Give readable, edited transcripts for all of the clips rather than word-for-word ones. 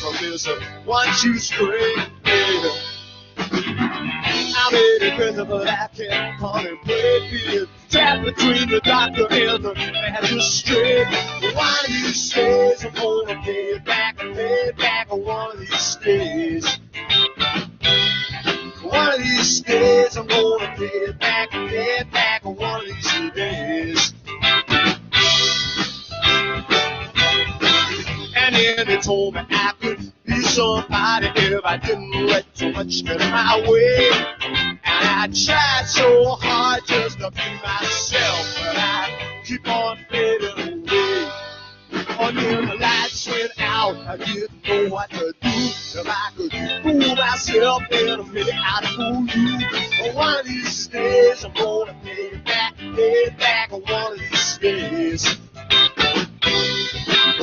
from this one shoe string. I'm in prison, but I can't contemplate being trapped between the doctor and the magistrate. One of these days I'm gonna pay it back one of these days. One of these days I'm gonna pay it back one of these days. And then they told me I could be somebody if I didn't let too much get in my way. And I tried so hard just to be myself, but I keep on fading away. Until the lights went out, I didn't know what to do. If I could fool myself in a minute, I'd fool you. But one of these days I'm gonna pay it back one of these days.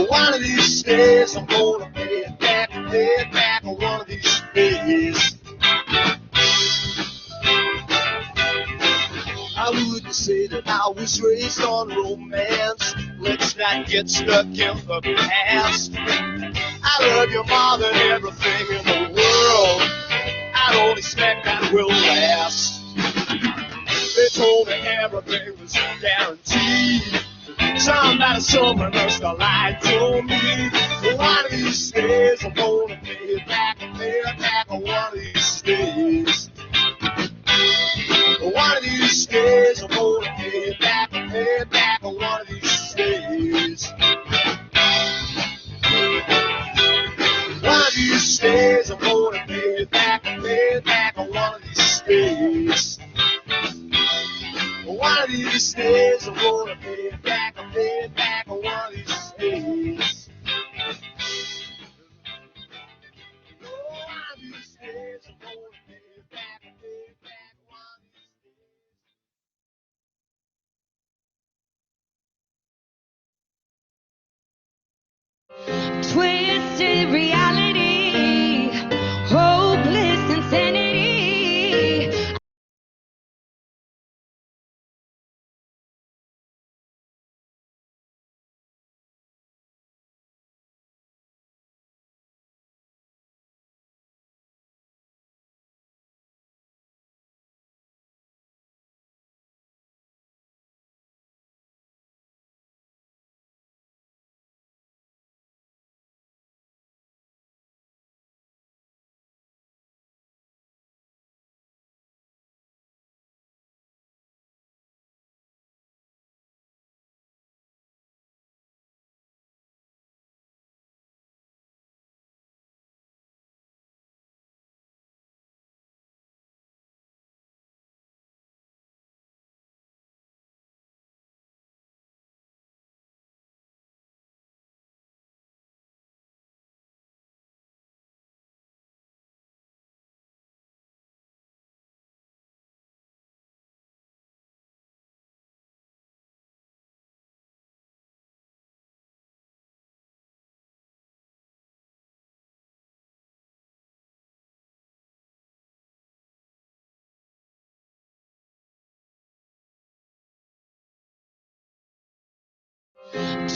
One of these days I'm gonna pay it back one of these days. I wouldn't say that I was raised on romance. Let's not get stuck in the past. I love your mom and everything in the world. I don't expect that will last. They told me everything was guaranteed. Someone must have lied to me. One of these days I'm gonna pay it back one of these days. One of these days I'm gonna pay it back one of these days. One of these days I'm gonna pay it back one of these days. One of these days I'm gonna pay it back one of these days. One of these days I'm gonna pay it back one of these days. Twisted reality, hopeless insanity.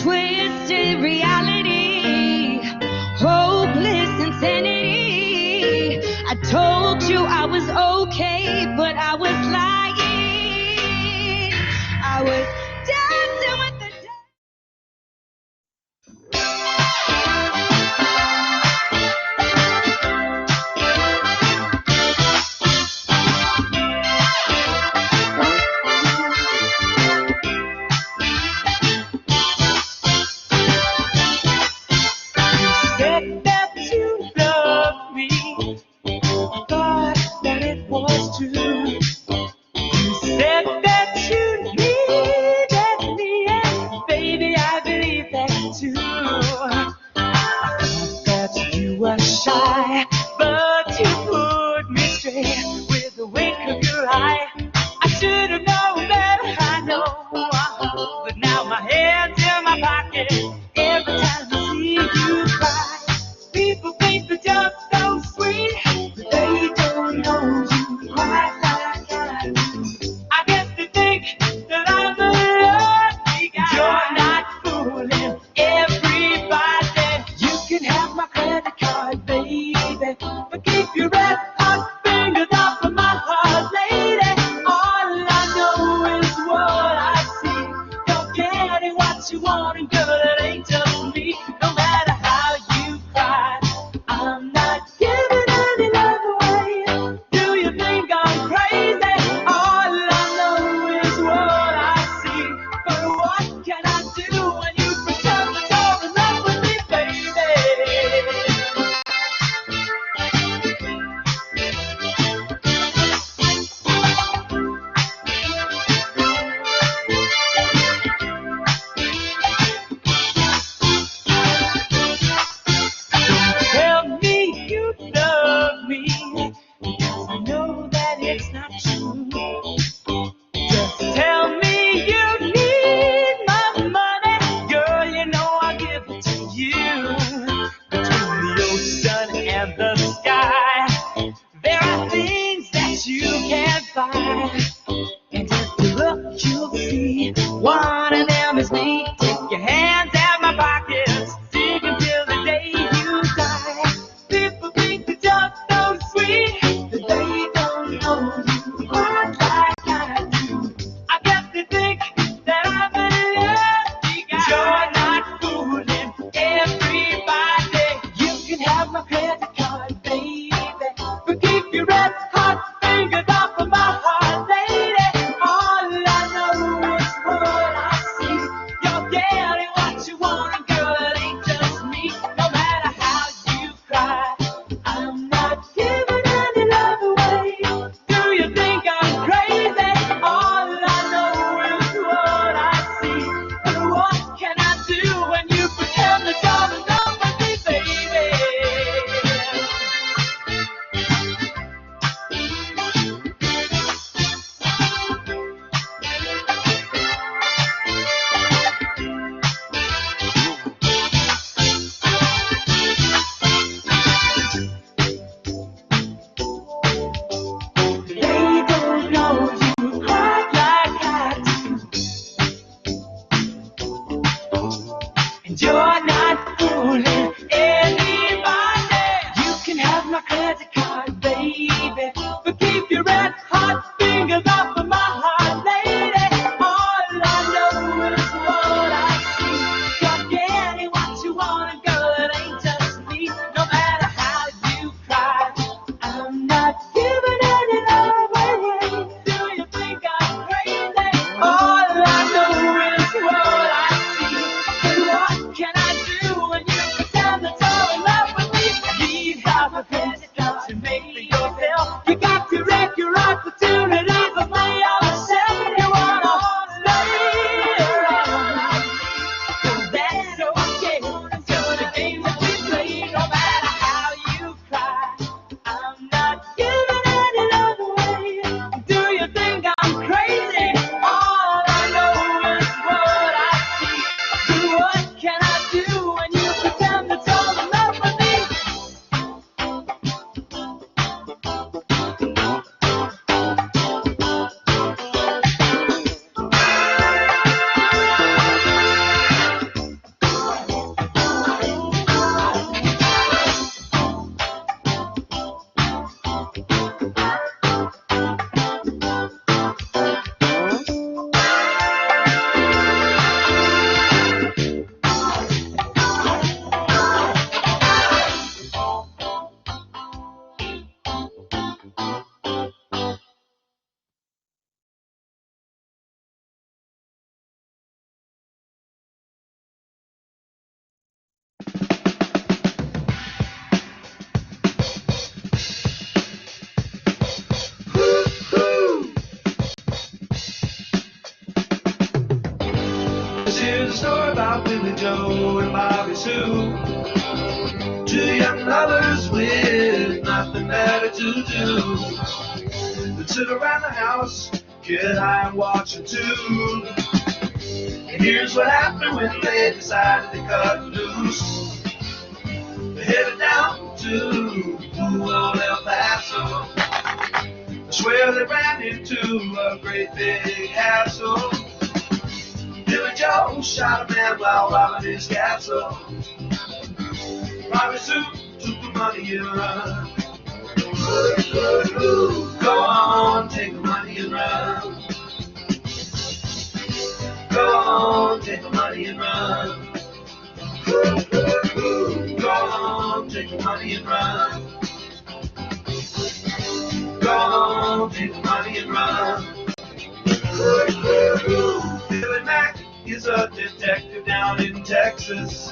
Twisted reality, hopeless insanity. I told you I was okay, but I was lying. I was dancing with the devil. Said that you love me, thought that it was true. You said that you needed me, and baby, I believe that too. I thought that you were shy, but you put me straight with the wink of your eye. I should have known better, I know, but now my head's in my pocket every time I see you cry. People think that you're so sweet, but they don't know you quite like I do. I guess they think that I'm a lucky guy. You're not fooling everybody. You can have my credit card. have my credit card, baby. But keep your red hot fingers off of my heart, lady. All I know is what I see. You're getting what you want, and girl, it ain't just me. No matter how you cry, I'm not giving any love away. Do you think I'm crazy? All I know is what I see. And what can I do when you pretend that you're in love with me, baby? They don't know you quite like I do. And you're not fooling anybody. You can have my credit card, baby. But keep your red hot fingers off of my heart, lady. All I know is what I see. You're getting what you want, and girl, it ain't just me. No matter how you cry, I'm not giving any love away. Do you think I'm crazy? All I know is what I see. And what can I do when you pretend that you're in love with me? Leave half a credit card to make for yourself. You got to wreck your opportunities and lay on the shelf. You wanna stay around, well, that's okay. So the game that we play, no matter how you cry, I'm not giving any love away. Do you think I'm crazy? All I know is what I see. So what can I do when you pretend that you're in love with me? This is a story about Billy Joe and Bobby Sue, two young lovers with nothing better to do. They sit around the house, get high and watch a tune. And here's what happened when they decided to cut loose. They headed down to old El Paso. I swear they ran into a great big hassle. Billy Joe shot a man while robbing his castle. Bobby Sue took the money and run. Go on, take the money and run. Go on, take the money and run. Go on, take the money and run. Go on, take the money and run. Billy Mack is a detective down in Texas.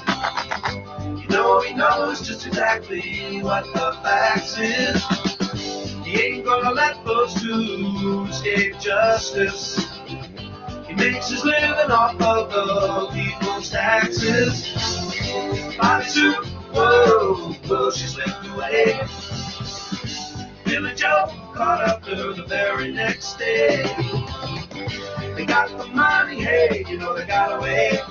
You know he knows just exactly what the facts is. He ain't gonna let those two escape justice. He makes his living off of the people's taxes. Bobby Sue, whoa, whoa, she slipped away. Billy Joe caught up to her the very next day. They got the money, hey, you know they got away.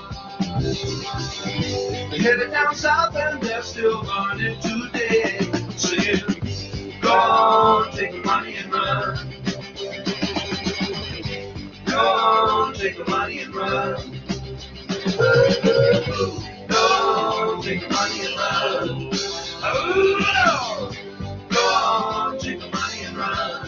They headed down south and they're still running today. Saying, go on, take the money and run. Go on, take the money and run. Go on, take the money and run. Oh, no. Go on, take the money and run.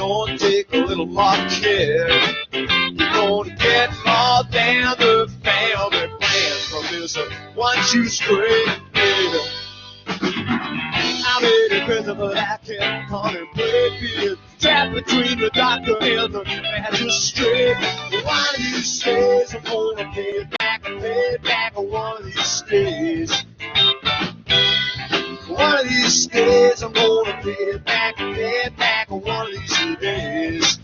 gonna take a little more care. You're gonna get more than the family plans from this one-two string. I'm in prison, but I can't contemplate being trapped between the doctor and the magistrate. One of these days I'm gonna pay it back one of these days. One of these days I'm gonna pay it back one of these days.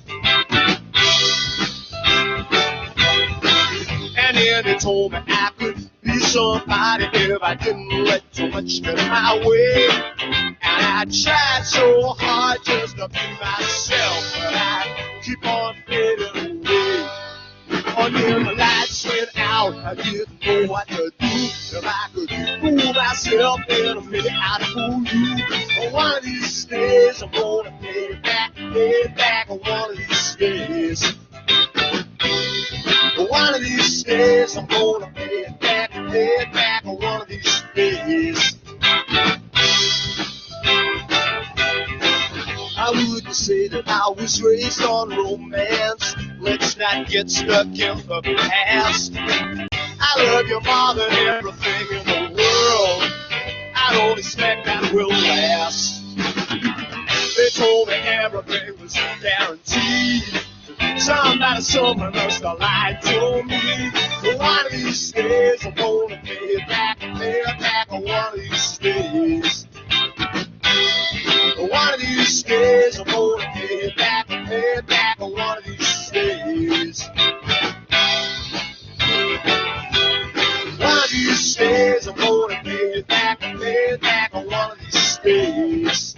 And then they told me I could be somebody if I didn't let too much get in my way. And I tried so hard just to be myself, but I keep on fading away. Until the lights went out, I didn't know what to do. If I could fool myself, then I'll figure out to fool you. One of these days I'm gonna pay it back one of these days. One of these days I'm gonna pay it back one of these days. I wouldn't say that I was raised on romance. Let's not get stuck in the past. I love your mom and everything in the world. I don't expect that will last. They told me everything was guaranteed. Someone must have lied to me. One of these days I'm gonna pay it back one of these days. One of these days I'm gonna pay it back one of these days. One of these days I'm gonna pay it back one of these days.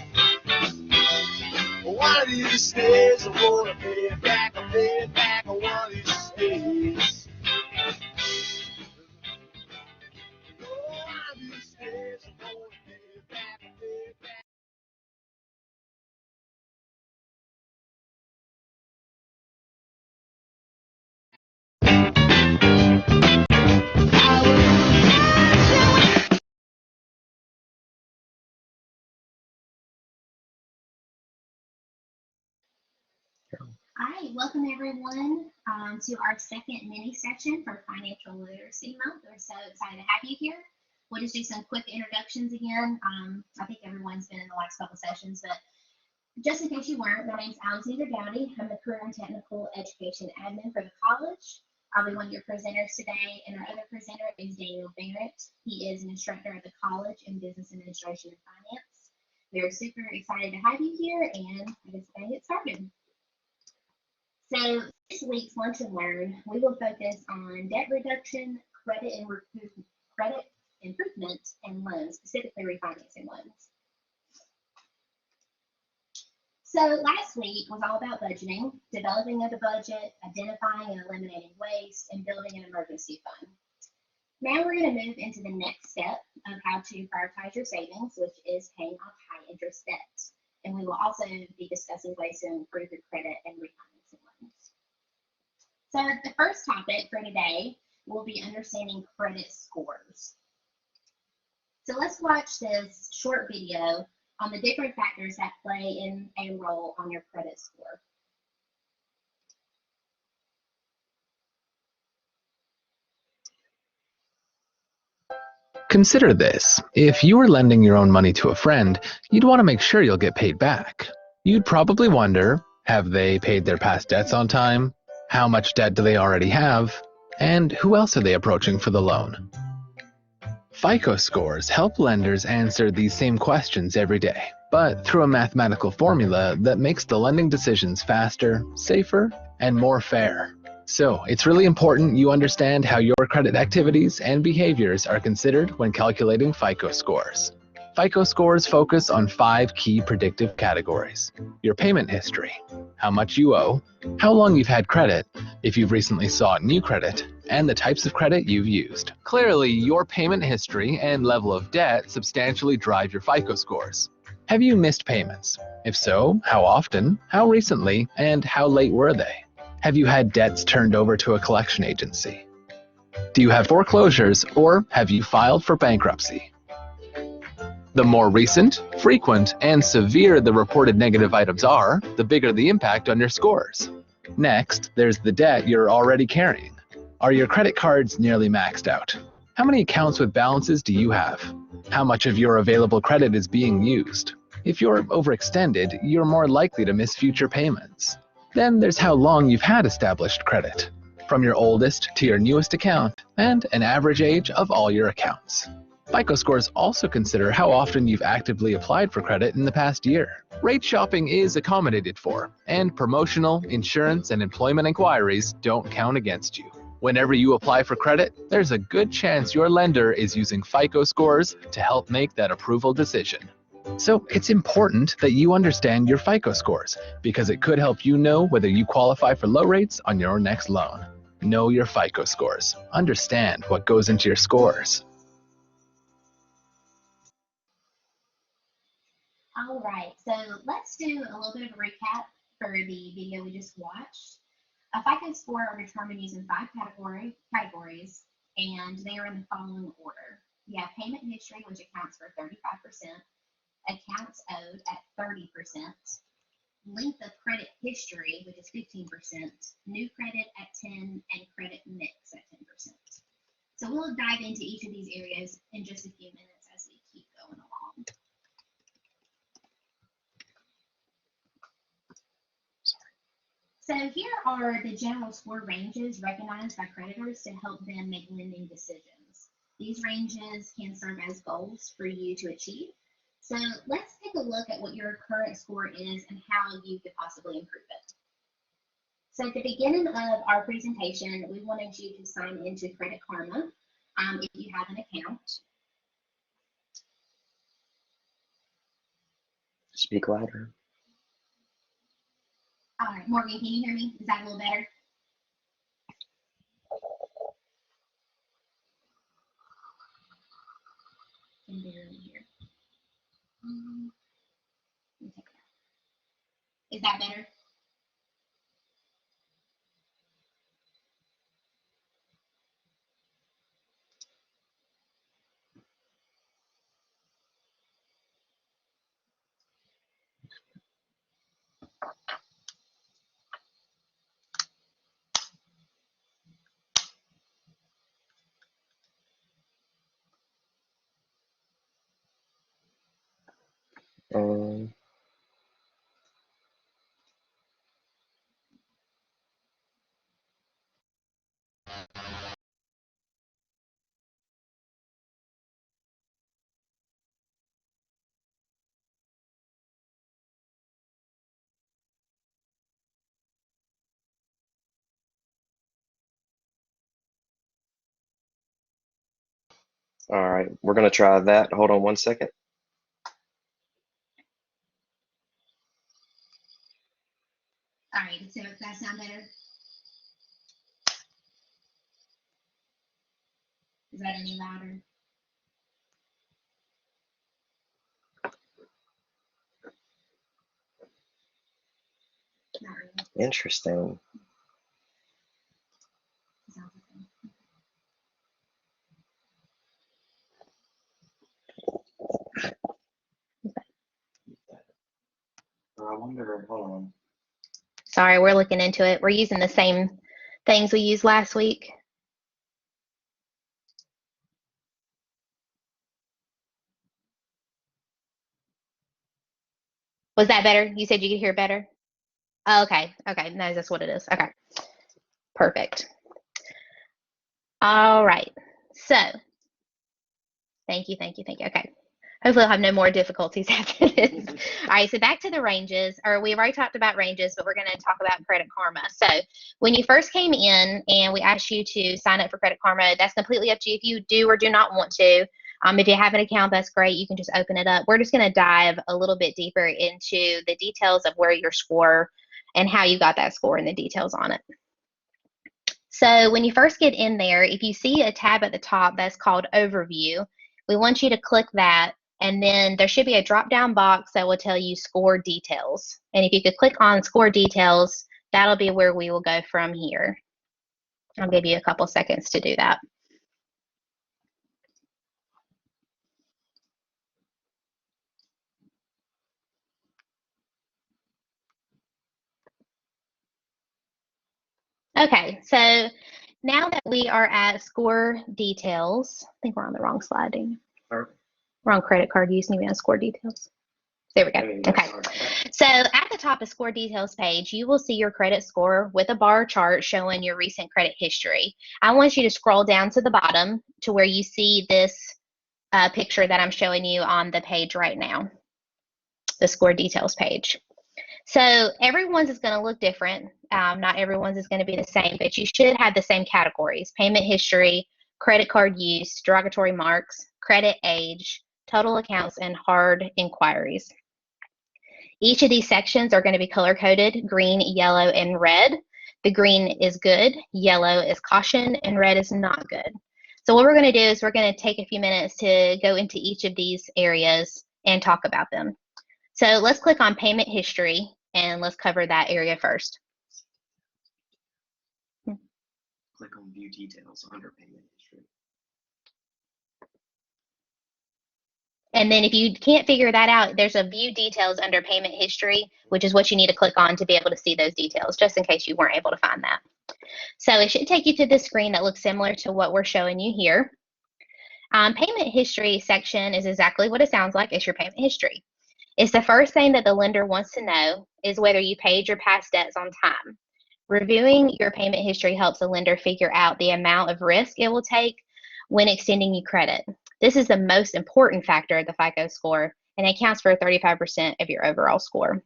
One of these days I'm gonna pay it back one of these days. One of these days I'm gonna pay it back. All right, welcome everyone to our second mini session for Financial Literacy Month. We're so excited to have you here. We'll just do some quick introductions again. I think everyone's been in the last couple sessions, but just in case you weren't, my name's Alexandra Dowdy. I'm the Career and Technical Education Admin for the college. I'll be one of your presenters today, and our other presenter is Daniel Barrett. He is an instructor at the college in Business Administration and Finance. We're super excited to have you here, and I guess we're going to get started. So this week's Lunch and Learn, we will focus on debt reduction, credit improvement, and loans, specifically refinancing loans. So last week was all about budgeting, developing of the budget, identifying and eliminating waste, and building an emergency fund. Now we're going to move into the next step of how to prioritize your savings, which is paying off high interest debt. And we will also be discussing ways to improve your credit and refinancing loans. So the first topic for today will be understanding credit scores. So let's watch this short video on the different factors that play in a role on your credit score. Consider this. If you were lending your own money to a friend, you'd want to make sure you'll get paid back. You'd probably wonder, have they paid their past debts on time? How much debt do they already have? And who else are they approaching for the loan? FICO scores help lenders answer these same questions every day, but through a mathematical formula that makes the lending decisions faster, safer, and more fair. So it's really important you understand how your credit activities and behaviors are considered when calculating FICO scores. FICO scores focus on 5 key predictive categories: your payment history, how much you owe, how long you've had credit, if you've recently sought new credit, and the types of credit you've used. Clearly, your payment history and level of debt substantially drive your FICO scores. Have you missed payments? If so, how often, how recently, and how late were they? Have you had debts turned over to a collection agency? Do you have foreclosures, or have you filed for bankruptcy? The more recent, frequent, and severe the reported negative items are, the bigger the impact on your scores. Next, there's the debt you're already carrying. Are your credit cards nearly maxed out? How many accounts with balances do you have? How much of your available credit is being used? If you're overextended, you're more likely to miss future payments. Then there's how long you've had established credit, from your oldest to your newest account, and an average age of all your accounts. FICO scores also consider how often you've actively applied for credit in the past year. Rate shopping is accommodated for, and promotional, insurance, and employment inquiries don't count against you. Whenever you apply for credit, there's a good chance your lender is using FICO scores to help make that approval decision. So it's important that you understand your FICO scores because it could help you know whether you qualify for low rates on your next loan. Know your FICO scores. Understand what goes into your scores. All right, so let's do a little bit of a recap for the video we just watched. A FICO score are determined using 5 categories, and they are in the following order. You have payment history, which accounts for 35%, accounts owed at 30%, length of credit history, which is 15%, new credit at 10%, and credit mix at 10%. So we'll dive into each of these areas in just a few minutes as we keep going along. So here are the general score ranges recognized by creditors to help them make lending decisions. These ranges can serve as goals for you to achieve. So let's take a look at what your current score is and how you could possibly improve it. So at the beginning of our presentation, we wanted you to sign into Credit Karma if you have an account. Speak louder. All right, Morgan, can you hear me? Is that a little better? Can barely hear. Let me take it out. Is that better? All right, we're gonna try that. Hold on 1 second. All right, so does that sound better? Is that any louder? Not really. Interesting. Sounds okay. I wonder, hold on. Sorry, we're looking into it. We're using the same things we used last week. Was that better? You said you could hear better? Oh, okay, okay, no, that's what it is. Okay, perfect. All right, so thank you. Okay, hopefully I'll have no more difficulties after this. All right, so back to the ranges, or we've already talked about ranges, but we're going to talk about Credit Karma. So when you first came in and we asked you to sign up for Credit Karma, that's completely up to you if you do or do not want to. If you have an account, that's great. You can just open it up. We're just going to dive a little bit deeper into the details of where your score and how you got that score and the details on it. So when you first get in there, if you see a tab at the top that's called Overview, we want you to click that, and then there should be a drop-down box that will tell you Score Details. And if you could click on Score Details, that'll be where we will go from here. I'll give you a couple seconds to do that. Okay, so now that we are at score details, I think we're on the wrong slide, Daniel. We're on credit card use, maybe on score details. There we go. Okay. So at the top of score details page, you will see your credit score with a bar chart showing your recent credit history. I want you to scroll down to the bottom to where you see this picture that I'm showing you on the page right now, the score details page. So everyone's is going to look different. Not everyone's is going to be the same, but you should have the same categories: payment history, credit card use, derogatory marks, credit age, total accounts, and hard inquiries. Each of these sections are going to be color-coded: green, yellow, and red. The green is good, yellow is caution, and red is not good. So what we're going to do is we're going to take a few minutes to go into each of these areas and talk about them. So let's click on payment history, and let's cover that area first. Click on view details under payment history. And then if you can't figure that out, there's a view details under payment history, which is what you need to click on to be able to see those details, just in case you weren't able to find that. So it should take you to the screen that looks similar to what we're showing you here. Payment history section is exactly what it sounds like. It's your payment history. It's the first thing that the lender wants to know is whether you paid your past debts on time. Reviewing your payment history helps a lender figure out the amount of risk it will take when extending you credit. This is the most important factor of the FICO score, and it accounts for 35% of your overall score.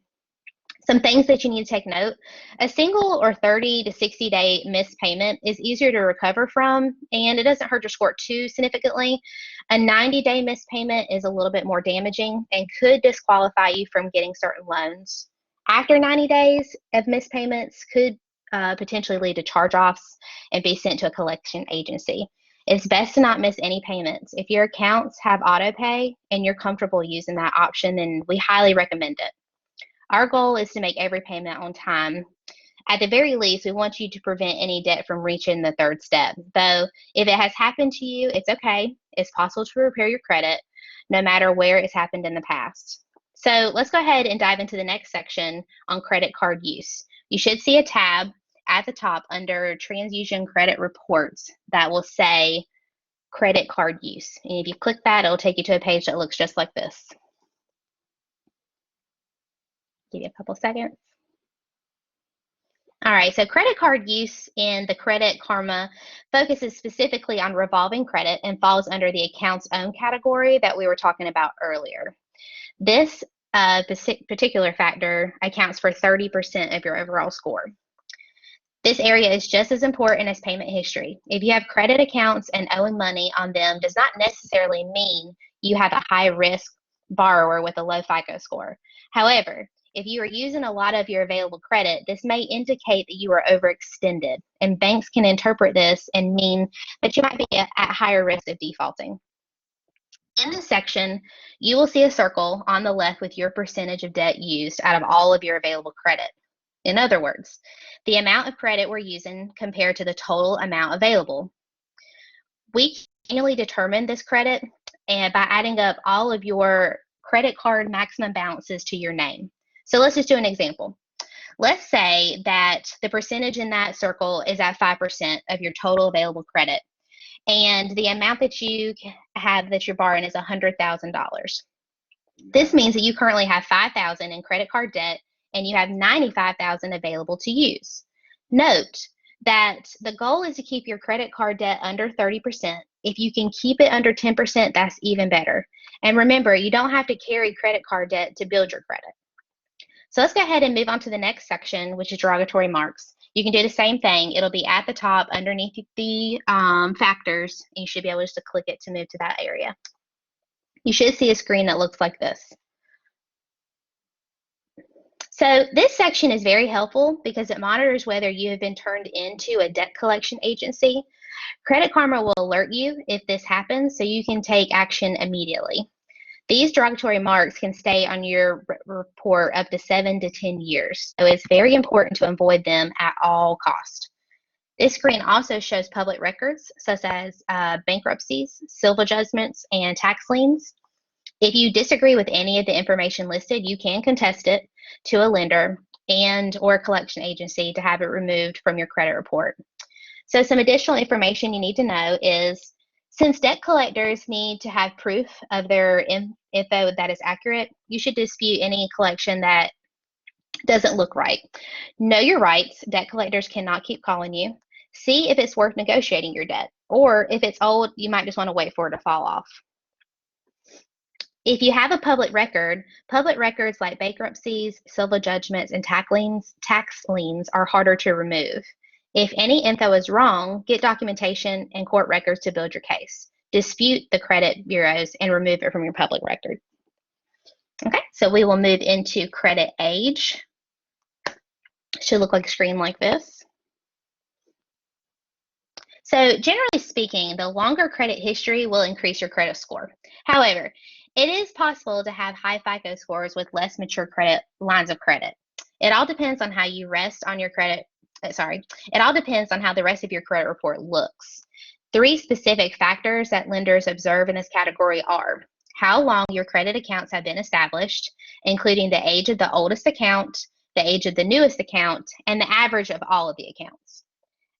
Some things that you need to take note: a single or 30 to 60 day missed payment is easier to recover from, and it doesn't hurt your score too significantly. A 90-day missed payment is a little bit more damaging and could disqualify you from getting certain loans. After 90 days of missed payments could potentially lead to charge-offs and be sent to a collection agency. It's best to not miss any payments. If your accounts have auto pay and you're comfortable using that option, then we highly recommend it. Our goal is to make every payment on time. At the very least, we want you to prevent any debt from reaching the third step. Though, if it has happened to you, it's okay. It's possible to repair your credit, no matter where it's happened in the past. So let's go ahead and dive into the next section on credit card use. You should see a tab at the top under TransUnion Credit Reports that will say Credit Card Use. And if you click that, it'll take you to a page that looks just like this. Give you a couple seconds. All right, so credit card use in the Credit Karma focuses specifically on revolving credit and falls under the account's own category that we were talking about earlier. This particular factor accounts for 30% of your overall score. This area is just as important as payment history. If you have credit accounts and owing money on them does not necessarily mean you have a high-risk borrower with a low FICO score. However, if you are using a lot of your available credit, this may indicate that you are overextended, and banks can interpret this and mean that you might be at higher risk of defaulting. In this section, you will see a circle on the left with your percentage of debt used out of all of your available credit. In other words, the amount of credit we're using compared to the total amount available. We manually determine this credit and by adding up all of your credit card maximum balances to your name. So let's just do an example. Let's say that the percentage in that circle is at 5% of your total available credit, and the amount that you have that you're borrowing is $100,000. This means that you currently have $5,000 in credit card debt, and you have $95,000 available to use. Note that the goal is to keep your credit card debt under 30%. If you can keep it under 10%, that's even better. And remember, you don't have to carry credit card debt to build your credit. So let's go ahead and move on to the next section, which is derogatory marks. You can do the same thing. It'll be at the top underneath the factors, and you should be able just to click it to move to that area. You should see a screen that looks like this. So this section is very helpful because it monitors whether you have been turned into a debt collection agency. Credit Karma will alert you if this happens, so you can take action immediately. These derogatory marks can stay on your report up to 7 to 10 years, so it's very important to avoid them at all costs. This screen also shows public records such as bankruptcies, civil judgments, and tax liens. If you disagree with any of the information listed, you can contest it to a lender and or collection agency to have it removed from your credit report. So some additional information you need to know is, since debt collectors need to have proof of their info that is accurate, you should dispute any collection that doesn't look right. Know your rights. Debt collectors cannot keep calling you. See if it's worth negotiating your debt, or if it's old, you might just want to wait for it to fall off. If you have a public records like bankruptcies, civil judgments, and tax liens are harder to remove. If any info is wrong, get documentation and court records to build your case. Dispute the credit bureaus and remove it from your public record. Okay, so we will move into credit age. Should look like a screen like this. So generally speaking, the longer credit history will increase your credit score. However, it is possible to have high FICO scores with less mature credit lines of credit. It all depends on how you rest on your credit. It all depends on how the rest of your credit report looks. 3 specific factors that lenders observe in this category are how long your credit accounts have been established, including the age of the oldest account, the age of the newest account, and the average of all of the accounts.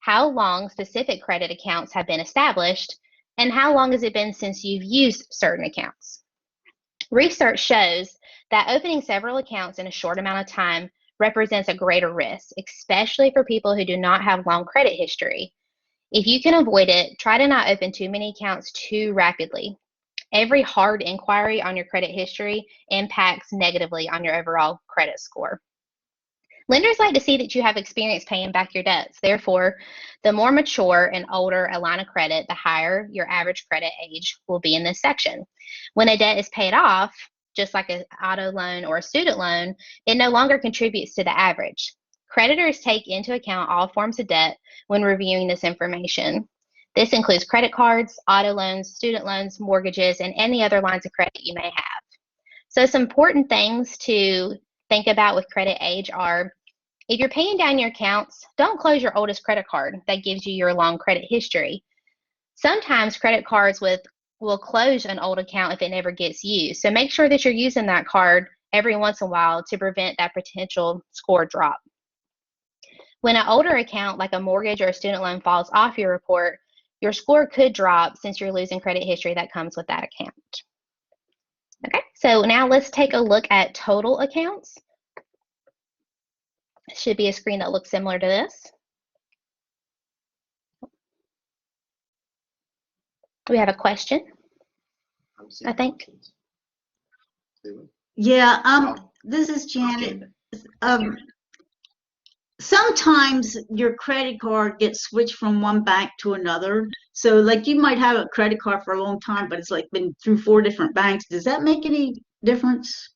How long specific credit accounts have been established, and how long has it been since you've used certain accounts. Research shows that opening several accounts in a short amount of time represents a greater risk, especially for people who do not have long credit history. If you can avoid it, try to not open too many accounts too rapidly. Every hard inquiry on your credit history impacts negatively on your overall credit score. Lenders like to see that you have experience paying back your debts. Therefore, the more mature and older a line of credit, the higher your average credit age will be in this section. When a debt is paid off, just like an auto loan or a student loan, it no longer contributes to the average. Creditors take into account all forms of debt when reviewing this information. This includes credit cards, auto loans, student loans, mortgages, and any other lines of credit you may have. So some important things to think about with credit age are, if you're paying down your accounts, don't close your oldest credit card that gives you your long credit history. Sometimes credit cards will close an old account if it never gets used. So make sure that you're using that card every once in a while to prevent that potential score drop. When an older account like a mortgage or a student loan falls off your report, your score could drop since you're losing credit history that comes with that account. Okay, so now let's take a look at total accounts. It should be a screen that looks similar to this. We have a question, I think. Yeah, this is Janet. Sometimes your credit card gets switched from one bank to another. So like you might have a credit card for a long time, but it's like been through 4 different banks. Does that make any difference?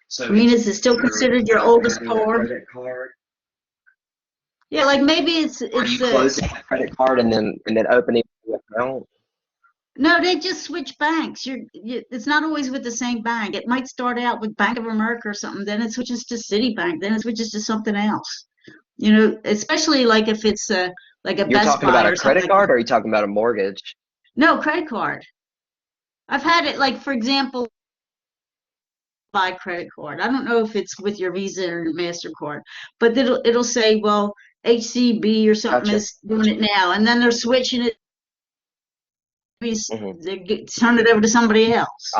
So I mean, is it still considered your oldest card? Credit card. Yeah, like maybe it's Are you closing the credit card and then opening the account? No, they just switch banks. It's not always with the same bank. It might start out with Bank of America or something, then it switches to Citibank, then it switches to something else. You know, especially like if it's like a You're Best talking Buy about or a credit something. card, or are you talking about a mortgage? No, credit card. I've had it, like, for example, by credit card. I don't know if it's with your Visa or MasterCard, but it'll say, well, HCB or something Gotcha. is doing it now, and then they're switching it. Mhm. They turn it over to somebody else.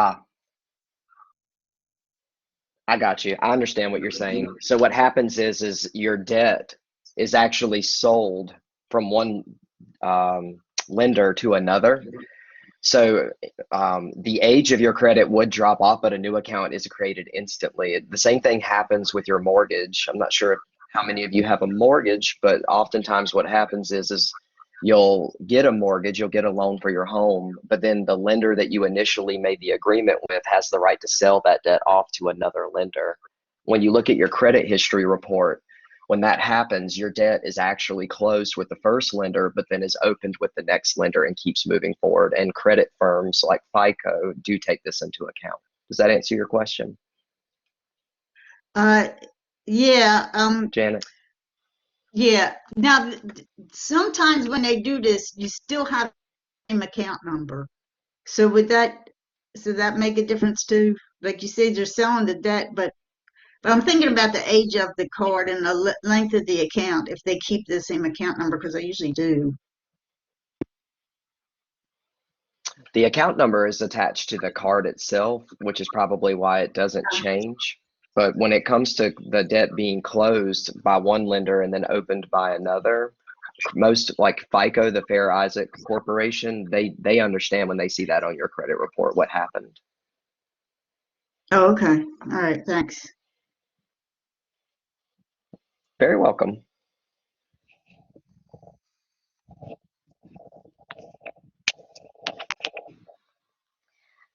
I got you. I understand what you're saying. So what happens is your debt is actually sold from one lender to another. So the age of your credit would drop off, but a new account is created instantly. The same thing happens with your mortgage. I'm not sure how many of you have a mortgage, but oftentimes what happens is you'll get a mortgage, you'll get a loan for your home, but then the lender that you initially made the agreement with has the right to sell that debt off to another lender. When you look at your credit history report, when that happens, your debt is actually closed with the first lender, but then is opened with the next lender and keeps moving forward. And credit firms like FICO do take this into account. Does that answer your question? Yeah. Janet? Yeah. Now, sometimes when they do this, you still have the same account number. So would that make a difference too? like you said, you're selling the debt, but I'm thinking about the age of the card and the length of the account, if they keep the same account number, because they usually do. The account number is attached to the card itself, which is probably why it doesn't change. But when it comes to the debt being closed by one lender and then opened by another, most like FICO, the Fair Isaac Corporation, they understand when they see that on your credit report what happened. Oh, okay. All right. Thanks. Very welcome.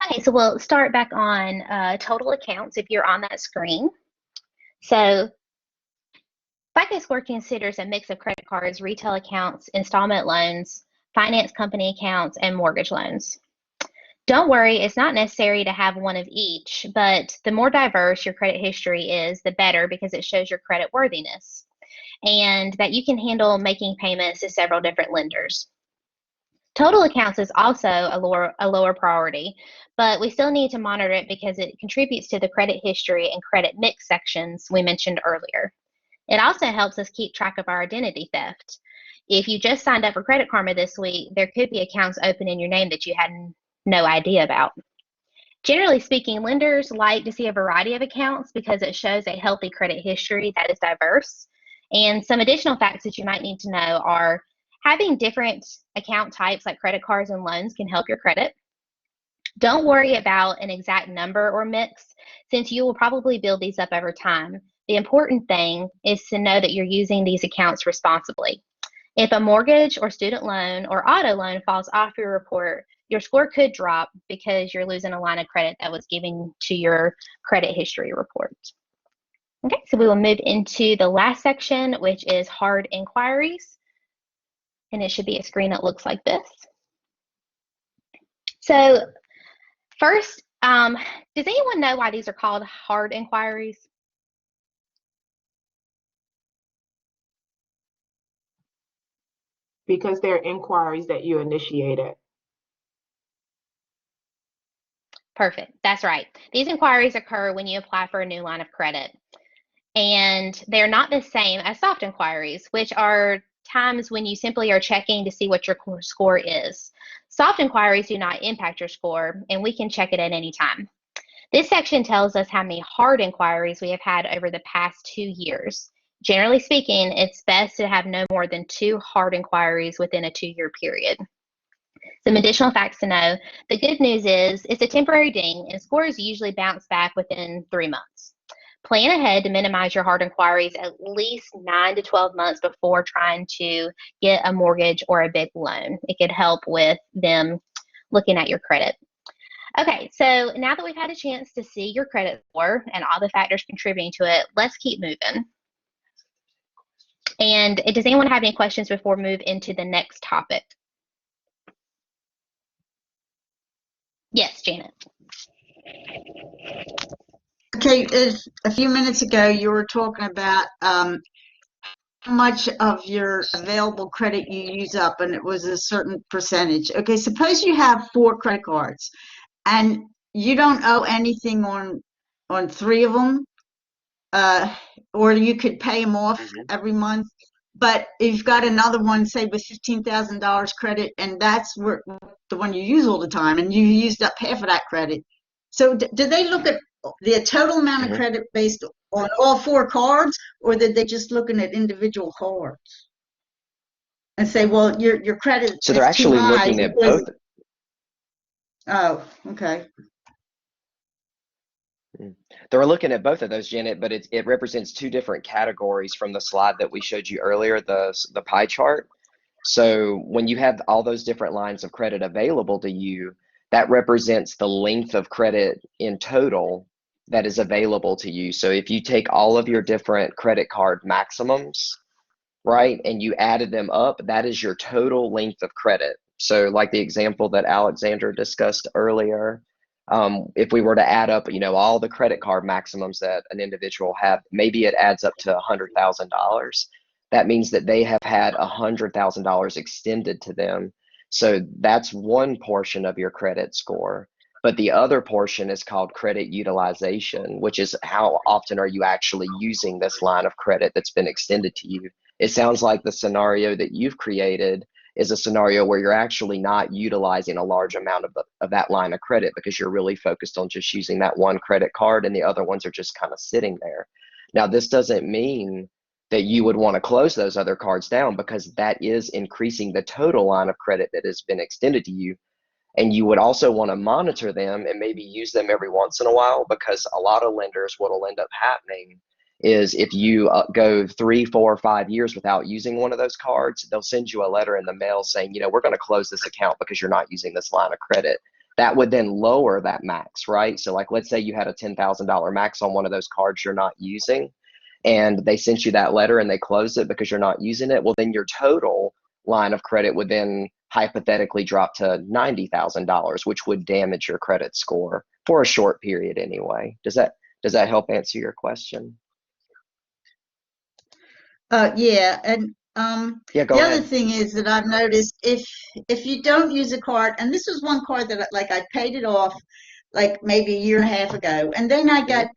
Okay, so we'll start back on total accounts if you're on that screen. So FICO Score considers a mix of credit cards, retail accounts, installment loans, finance company accounts, and mortgage loans. Don't worry, it's not necessary to have one of each, but the more diverse your credit history is, the better, because it shows your credit worthiness and that you can handle making payments to several different lenders. Total accounts is also a lower priority, but we still need to monitor it because it contributes to the credit history and credit mix sections we mentioned earlier. It also helps us keep track of our identity theft. If you just signed up for Credit Karma this week, there could be accounts open in your name that you had no idea about. Generally speaking, lenders like to see a variety of accounts because it shows a healthy credit history that is diverse. And some additional facts that you might need to know are having different account types like credit cards and loans can help your credit. Don't worry about an exact number or mix, since you will probably build these up over time. The important thing is to know that you're using these accounts responsibly. If a mortgage or student loan or auto loan falls off your report, your score could drop because you're losing a line of credit that was given to your credit history report. Okay, so we will move into the last section, which is hard inquiries. And it should be a screen that looks like this. So first, does anyone know why these are called hard inquiries? Because they're inquiries that you initiated. Perfect, that's right. These inquiries occur when you apply for a new line of credit. And they're not the same as soft inquiries, which are times when you simply are checking to see what your score is. Soft inquiries do not impact your score, and we can check it at any time. This section tells us how many hard inquiries we have had over the past 2 years. Generally speaking, it's best to have no more than 2 hard inquiries within a 2-year period. Some additional facts to know. The good news is it's a temporary ding, and scores usually bounce back within 3 months. Plan ahead to minimize your hard inquiries at least 9 to 12 months before trying to get a mortgage or a big loan. It could help with them looking at your credit. Okay, so now that we've had a chance to see your credit score and all the factors contributing to it, let's keep moving. And does anyone have any questions before we move into the next topic? Yes, Janet. Okay, a few minutes ago, you were talking about how much of your available credit you use up, and it was a certain percentage. Okay, suppose you have 4 credit cards, and you don't owe anything on 3 of them, or you could pay them off every month. But you've got another one, say with $15,000 credit, and that's the one you use all the time, and you used up half of that credit. So do they look at the total amount of credit based on all 4 cards, or did they just looking at individual cards and say, well, your credit So they're actually looking at both. Oh, okay. They're looking at both of those, Janet, but it represents 2 different categories from the slide that we showed you earlier, the pie chart. So when you have all those different lines of credit available to you, that represents the length of credit in total that is available to you. So if you take all of your different credit card maximums, right, and you added them up, that is your total length of credit. So like the example that Alexandra discussed earlier, if we were to add up, all the credit card maximums that an individual have, maybe it adds up to $100,000. That means that they have had $100,000 extended to them. So that's one portion of your credit score. But the other portion is called credit utilization, which is how often are you actually using this line of credit that's been extended to you. It sounds like the scenario that you've created is a scenario where you're actually not utilizing a large amount of that line of credit because you're really focused on just using that one credit card and the other ones are just kind of sitting there. Now, this doesn't mean that you would want to close those other cards down, because that is increasing the total line of credit that has been extended to you. And you would also want to monitor them and maybe use them every once in a while, because a lot of lenders, what will end up happening is if you go 3, 4, 5 years without using one of those cards, they'll send you a letter in the mail saying, we're going to close this account because you're not using this line of credit. That would then lower that max, right? So like, let's say you had a $10,000 max on one of those cards you're not using, and they sent you that letter and they closed it because you're not using it. Well, then your total line of credit would then hypothetically drop to $90,000, which would damage your credit score for a short period anyway. Does that help answer your question? Yeah, and Yeah, go the ahead. other thing is that I've noticed if you don't use a card, and this was one card that I paid it off like maybe a year and a half ago, and then I got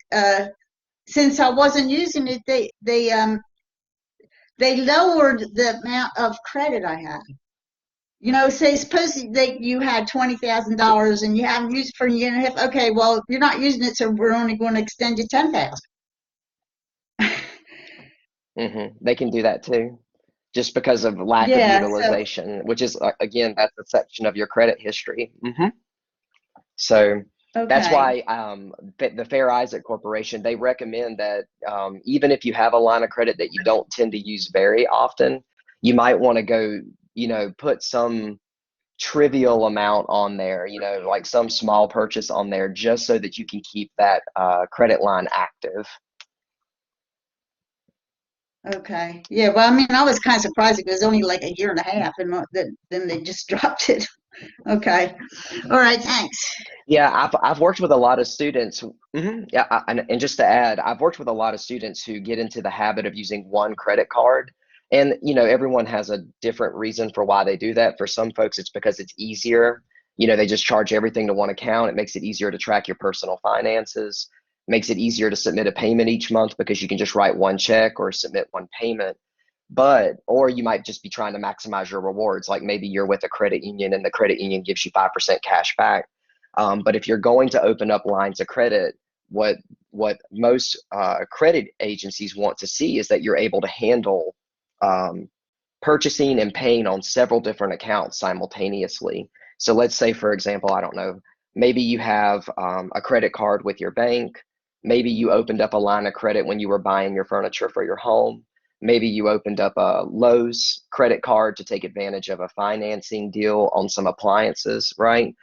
since I wasn't using it, they lowered the amount of credit I had. Say suppose you had $20,000 and you haven't used it for a year and a half. Okay, well, you're not using it, so we're only going to extend you $10,000. They can do that too, just because of lack of Yeah, utilization, which is, again, that's a section of your credit history. So that's okay. why the Fair Isaac Corporation, they recommend that even if you have a line of credit that you don't tend to use very often, you might want to go, put some trivial amount on there, like some small purchase on there, just so that you can keep that credit line active. Okay. Yeah. Well, I mean, I was kind of surprised it was only like a year and a half, and then they just dropped it. Okay. All right. Thanks. Yeah, I've worked with a lot of students. Yeah, and just to add, I've worked with a lot of students who get into the habit of using one credit card. And, everyone has a different reason for why they do that. For some folks, it's because it's easier. They just charge everything to one account. It makes it easier to track your personal finances. Makes it easier to submit a payment each month because you can just write one check or submit one payment. Or you might just be trying to maximize your rewards. Like maybe you're with a credit union and the credit union gives you 5% cash back. But if you're going to open up lines of credit, what most credit agencies want to see is that you're able to handle purchasing and paying on several different accounts simultaneously. So let's say, for example, I don't know, maybe you have a credit card with your bank. Maybe you opened up a line of credit when you were buying your furniture for your home. Maybe you opened up a Lowe's credit card to take advantage of a financing deal on some appliances, right?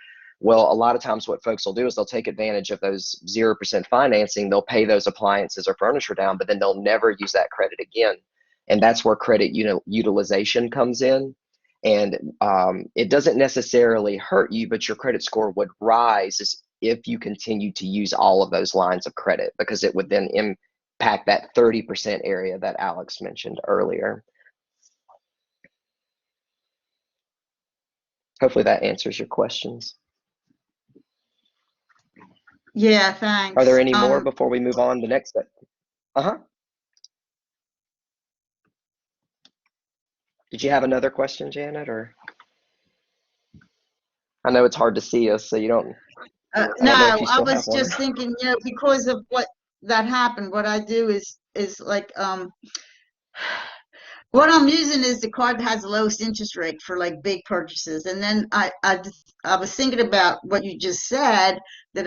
Well, a lot of times what folks will do is they'll take advantage of those 0% financing. They'll pay those appliances or furniture down, but then they'll never use that credit again. And that's where credit utilization comes in. And it doesn't necessarily hurt you, but your credit score would rise if you continue to use all of those lines of credit, because it would then impact that 30% area that Alex mentioned earlier. Hopefully that answers your questions. Yeah, thanks. Are there any more before we move on to the next step? Did you have another question, Janet? Or I know it's hard to see us, so you don't. No, I was just thinking, because of what that happened, what I do is like what I'm using is the card that has the lowest interest rate for like big purchases, and then I was thinking about what you just said, that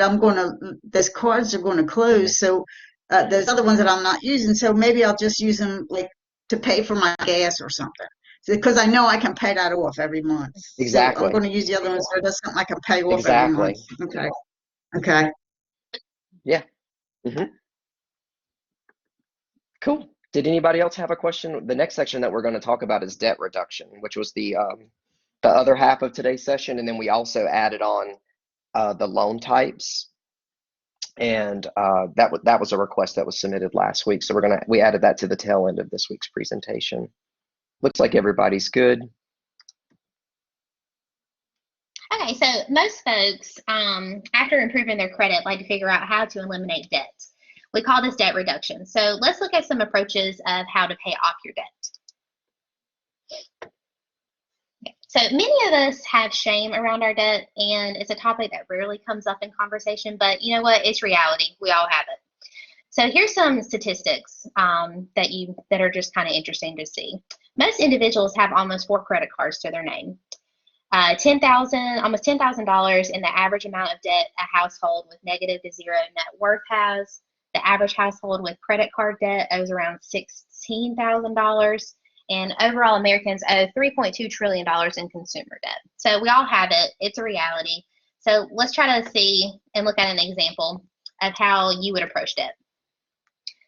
those cards are going to close, so there's other ones that I'm not using, so maybe I'll just use them like to pay for my gas or something, because I know I can pay that off every month. Exactly. So I'm going to use the other ones so that's something I can pay off exactly. every month. Okay. Yeah. Cool. Did anybody else have a question? The next section that we're going to talk about is debt reduction, which was the other half of today's session, and then we also added on the loan types, and that was a request that was submitted last week. So we added that to the tail end of this week's presentation. Looks like everybody's good. Okay, so most folks, after improving their credit, like to figure out how to eliminate debt. We call this debt reduction. So let's look at some approaches of how to pay off your debt. So many of us have shame around our debt, and it's a topic that rarely comes up in conversation, but you know what? It's reality. We all have it. So here's some statistics that are just kind of interesting to see. Most individuals have almost 4 credit cards to their name. Almost $10,000 in the average amount of debt a household with negative to zero net worth has. The average household with credit card debt owes around $16,000. And overall, Americans owe $3.2 trillion in consumer debt. So we all have it. It's a reality. So let's try to see and look at an example of how you would approach debt.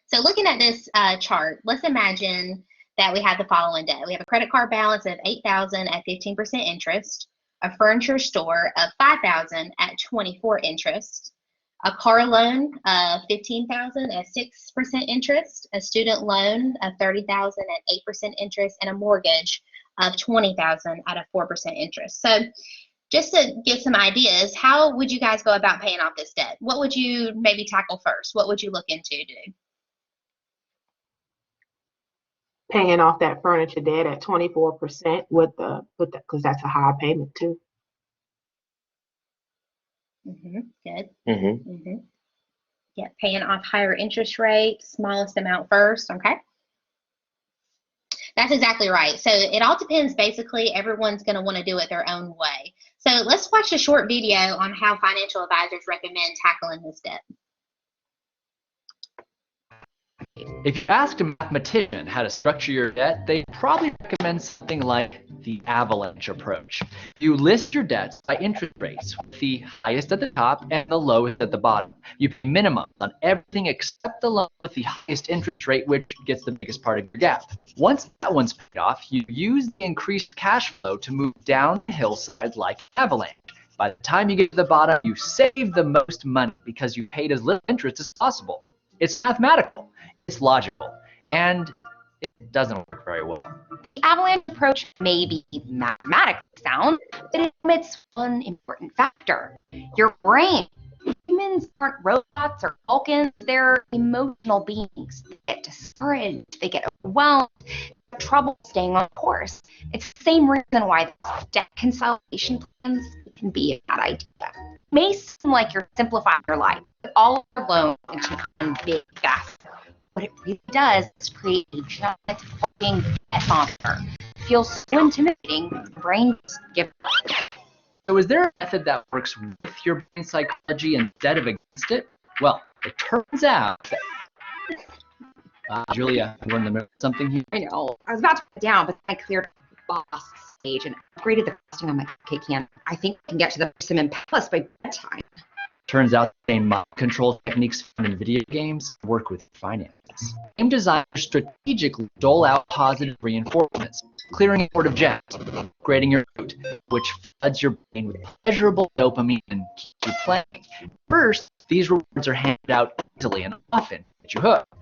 So looking at this chart, let's imagine that we have the following debt. We have a credit card balance of $8,000 at 15% interest, a furniture store of $5,000 at 24 interest, a car loan of $15,000 at 6% interest, a student loan of $30,000 at 8% interest, and a mortgage of $20,000 at a 4% interest. So just to give some ideas, how would you guys go about paying off this debt? What would you maybe tackle first? What would you look into do? Paying off that furniture debt at 24% with the because that's a high payment too. Good. Yeah, paying off higher interest rates, smallest amount first. Okay. That's exactly right. So it all depends. Basically, everyone's going to want to do it their own way. So let's watch a short video on how financial advisors recommend tackling this debt. If you asked a mathematician how to structure your debt, they'd probably recommend something like the avalanche approach. You list your debts by interest rates, with the highest at the top and the lowest at the bottom. You pay minimums on everything except the loan with the highest interest rate, which gets the biggest part of your gap. Once that one's paid off, you use the increased cash flow to move down the hillside like an avalanche. By the time you get to the bottom, you save the most money because you paid as little interest as possible. It's mathematical. It's logical, and it doesn't work very well. The avalanche approach may be mathematically sound, but it omits one important factor: your brain. Humans aren't robots or Vulcans, they're emotional beings. They get discouraged, they get overwhelmed, they have trouble staying on course. It's the same reason why debt consolidation plans can be a bad idea. It may seem like you're simplifying your life, but all of your loans into one big gap. What it really does is create a giant fucking debt monster. It feels so intimidating, your brain just gives up. So is there a method that works with your brain psychology instead of against it? Well, it turns out that Julia, you want to know something here? I know. I was about to put it down, but I cleared the boss stage and upgraded the frosting on my cupcake can. I think I can get to the Persimmon Palace by bedtime. Turns out the same mind control techniques found in video games work with finances. Game designers strategically dole out positive reinforcements, clearing a board of gems, upgrading your mood, which floods your brain with pleasurable dopamine and keeps you playing. First, these rewards are handed out easily and often, get you hooked.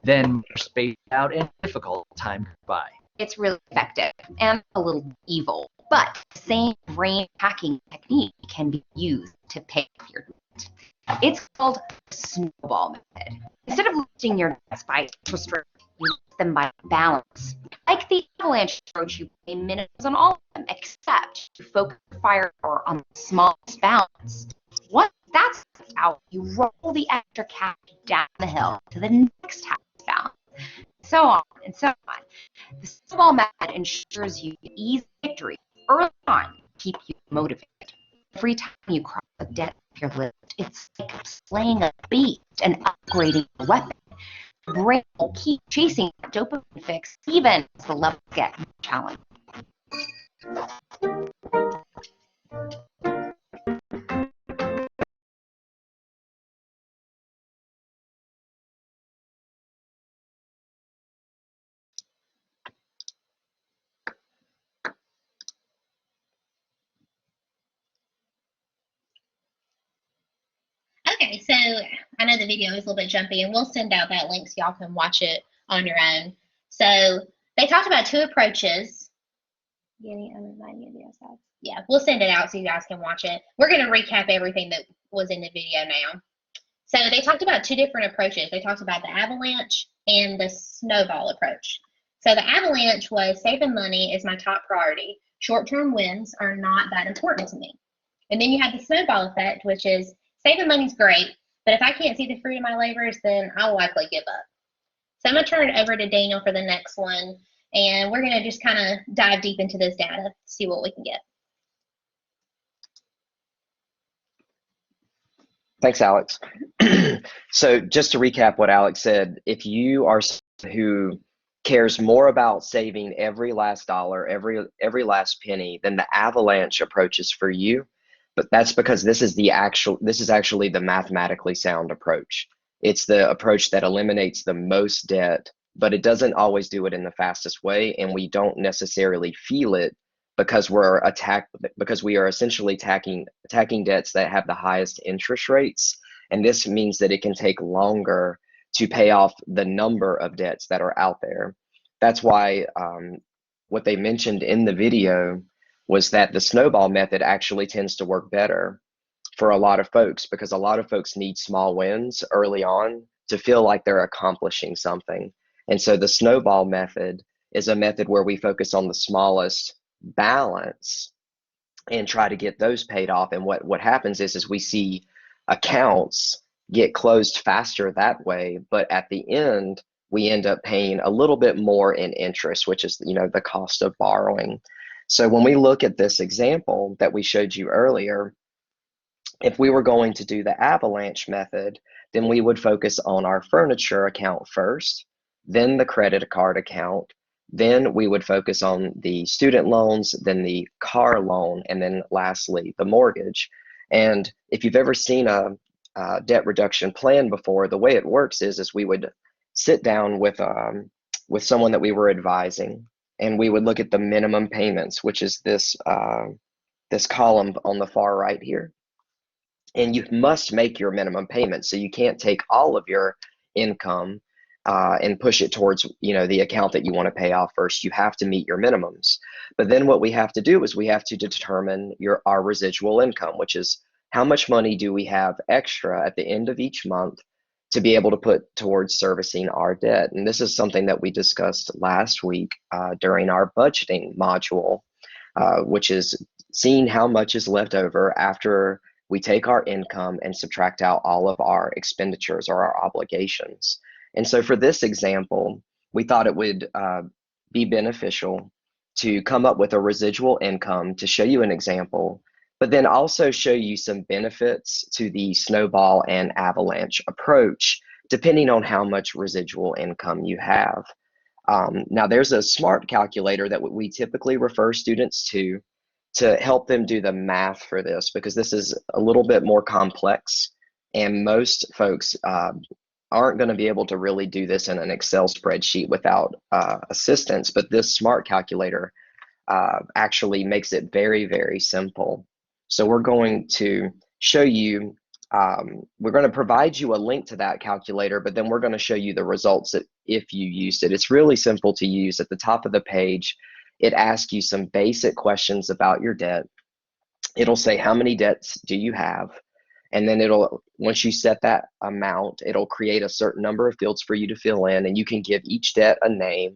Then more spaced out and difficult time goes by. It's really effective and a little evil, but the same brain hacking technique can be used to pay off your debt. It's called the snowball method. Instead of listing your debts by interest rate, you list them by balance. Like the avalanche approach, you pay minimums on all of them, except you focus your firepower on the smallest balance. Once that's out, you roll the extra cash down the hill to the next highest balance. So on and so on. The snowball method ensures you easy victory early on to keep you motivated. Every time you cross a debt off your list, it's like slaying a beast and upgrading a weapon. Your brain will keep chasing that dopamine fix even as the levels get more challenging. Okay, so I know the video is a little bit jumpy, and we'll send out that link so y'all can watch it on your own. So they talked about 2 approaches. Getting uninvited videos. Yeah, we'll send it out so you guys can watch it. We're going to recap everything that was in the video now. So they talked about two different approaches. They talked about the avalanche and the snowball approach. So the avalanche was saving money is my top priority. Short-term wins are not that important to me. And then you have the snowball effect, which is saving money's great, but if I can't see the fruit of my labors, then I'll likely give up. So I'm going to turn it over to Daniel for the next one, and we're going to just kind of dive deep into this data, see what we can get. Thanks, Alex. So just to recap what Alex said, if you are someone who cares more about saving every last dollar, every last penny, then the avalanche approach is for you. But that's because this is actually the mathematically sound approach. It's the approach that eliminates the most debt, but it doesn't always do it in the fastest way, and we don't necessarily feel it because we are essentially attacking debts that have the highest interest rates, and this means that it can take longer to pay off the number of debts that are out there. That's why what they mentioned in the video was that the snowball method actually tends to work better for a lot of folks, because a lot of folks need small wins early on to feel like they're accomplishing something. And so the snowball method is a method where we focus on the smallest balance and try to get those paid off. And what happens is we see accounts get closed faster that way, but at the end we end up paying a little bit more in interest, which is, you know, the cost of borrowing. So when we look at this example that we showed you earlier, if we were going to do the avalanche method, then we would focus on our furniture account first, then the credit card account, then we would focus on the student loans, then the car loan, and then lastly, the mortgage. And if you've ever seen a debt reduction plan before, the way it works is we would sit down with someone that we were advising, and we would look at the minimum payments, which is this column on the far right here. And you must make your minimum payment, so you can't take all of your income and push it towards, you know, the account that you want to pay off first. You have to meet your minimums. But then what we have to do is we have to determine our residual income, which is how much money do we have extra at the end of each month to be able to put towards servicing our debt. And this is something that we discussed last week during our budgeting module, which is seeing how much is left over after we take our income and subtract out all of our expenditures or our obligations. And so for this example, we thought it would be beneficial to come up with a residual income to show you an example, but then also show you some benefits to the snowball and avalanche approach, depending on how much residual income you have. Now there's a SMART calculator that we typically refer students to help them do the math for this, because this is a little bit more complex, and most folks aren't going to be able to really do this in an Excel spreadsheet without assistance. But this SMART calculator actually makes it very, very simple. So we're going to show you, we're going to provide you a link to that calculator, but then we're going to show you the results if you used it. It's really simple to use. At the top of the page, it asks you some basic questions about your debt. It'll say, how many debts do you have? And then once you set that amount, it'll create a certain number of fields for you to fill in, and you can give each debt a name.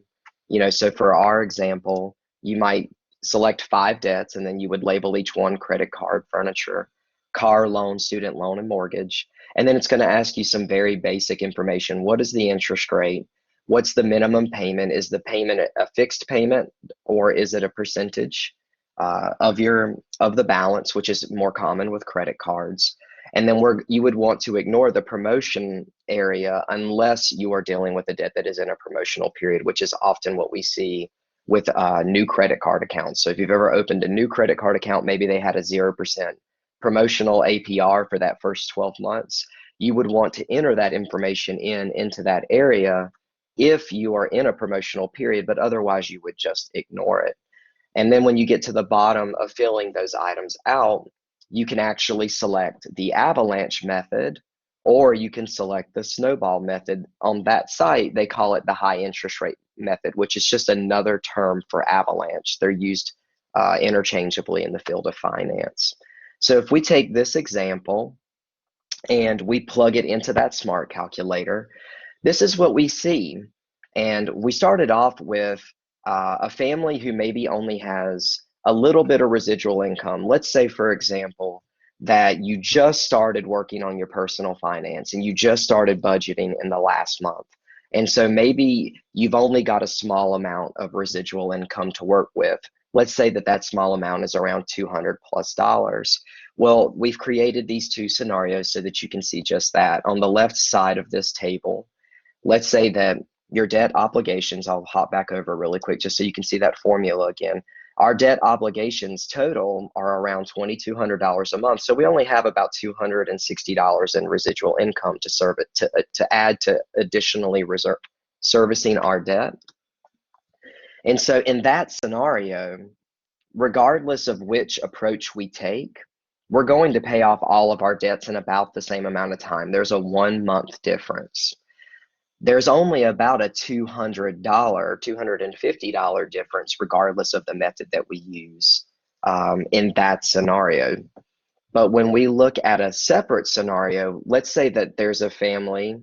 You know, so for our example, you might select 5 debts, and then you would label each one credit card, furniture, car loan, student loan, and mortgage. And then it's going to ask you some very basic information. What is the interest rate? What's the minimum payment? Is the payment a fixed payment, or is it a percentage of the balance, which is more common with credit cards? And then you would want to ignore the promotion area unless you are dealing with a debt that is in a promotional period, which is often what we see with new credit card accounts. So if you've ever opened a new credit card account, maybe they had a 0% promotional APR for that first 12 months. You would want to enter that information into that area if you are in a promotional period, but otherwise you would just ignore it. And then when you get to the bottom of filling those items out, you can actually select the avalanche method, or you can select the snowball method. On that site, they call it the high interest rate method, which is just another term for avalanche. They're used interchangeably in the field of finance. So if we take this example and we plug it into that smart calculator, this is what we see. And we started off with a family who maybe only has a little bit of residual income. Let's say, for example, that you just started working on your personal finance and you just started budgeting in the last month. And so maybe you've only got a small amount of residual income to work with. Let's say that that small amount is around $200+. Well, we've created these two scenarios so that you can see just that. On the left side of this table, let's say that your debt obligations, I'll hop back over really quick just so you can see that formula again. Our debt obligations total are around $2,200 a month. So we only have about $260 in residual income to serve it to add to additionally servicing our debt. And so in that scenario, regardless of which approach we take, we're going to pay off all of our debts in about the same amount of time. There's a 1 month difference. There's only about a $200, $250 difference, regardless of the method that we use in that scenario. But when we look at a separate scenario, let's say that there's a family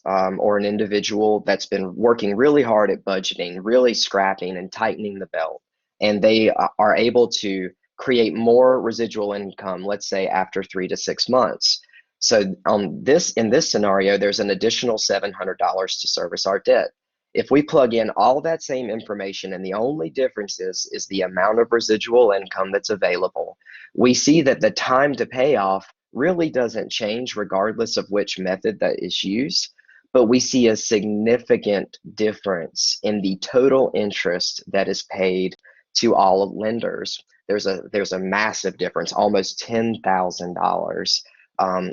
or an individual that's been working really hard at budgeting, really scrapping and tightening the belt, and they are able to create more residual income, let's say after 3 to 6 months. So in this scenario, there's an additional $700 to service our debt. If we plug in all that same information and the only difference is the amount of residual income that's available, we see that the time to pay off really doesn't change regardless of which method that is used, but we see a significant difference in the total interest that is paid to all lenders. There's a massive difference, almost $10,000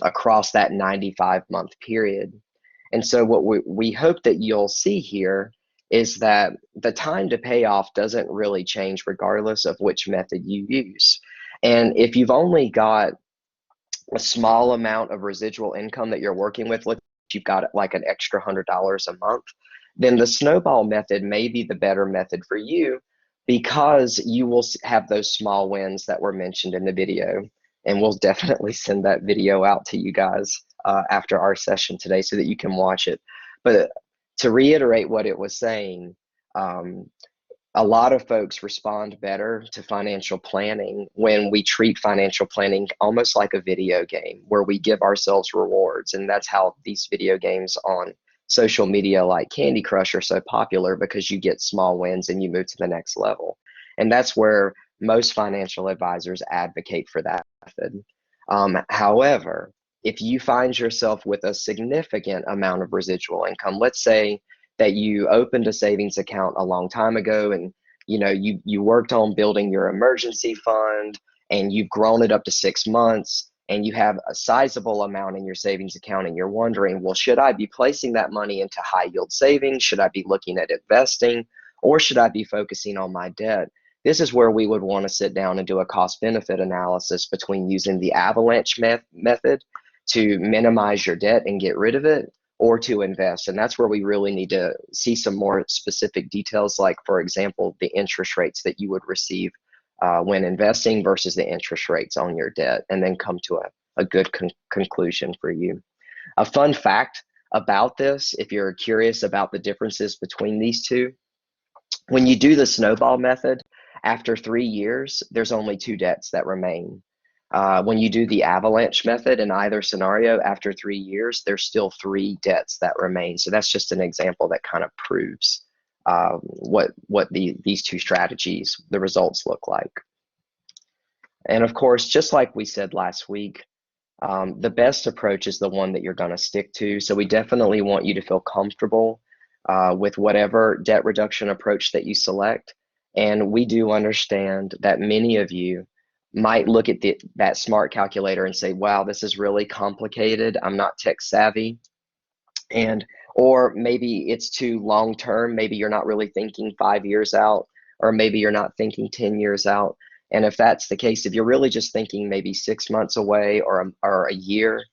across that 95-month period. And so what we hope that you'll see here is that the time to pay off doesn't really change regardless of which method you use. And if you've only got a small amount of residual income that you're working with, look, you've got like an extra $100 a month, then the snowball method may be the better method for you because you will have those small wins that were mentioned in the video. And we'll definitely send that video out to you guys after our session today so that you can watch it. But to reiterate what it was saying, a lot of folks respond better to financial planning when we treat financial planning almost like a video game where we give ourselves rewards. And that's how these video games on social media like Candy Crush are so popular, because you get small wins and you move to the next level. And that's where most financial advisors advocate for that method. However, if you find yourself with a significant amount of residual income, let's say that you opened a savings account a long time ago and you worked on building your emergency fund and you've grown it up to 6 months and you have a sizable amount in your savings account and you're wondering, well, should I be placing that money into high yield savings? Should I be looking at investing? Or should I be focusing on my debt? This is where we would want to sit down and do a cost benefit analysis between using the avalanche method to minimize your debt and get rid of it, or to invest. And that's where we really need to see some more specific details, like, for example, the interest rates that you would receive when investing versus the interest rates on your debt, and then come to a good conclusion for you. A fun fact about this, if you're curious about the differences between these two, when you do the snowball method, after 3 years, there's only 2 debts that remain. When you do the avalanche method in either scenario, after 3 years, there's still 3 debts that remain. So that's just an example that kind of proves what these two strategies, the results look like. And of course, just like we said last week, the best approach is the one that you're going to stick to. So we definitely want you to feel comfortable with whatever debt reduction approach that you select. And we do understand that many of you might look at that smart calculator and say, wow, this is really complicated. I'm not tech savvy. Or maybe it's too long term. Maybe you're not really thinking 5 years out, or maybe you're not thinking 10 years out. And if that's the case, if you're really just thinking maybe 6 months away or a year,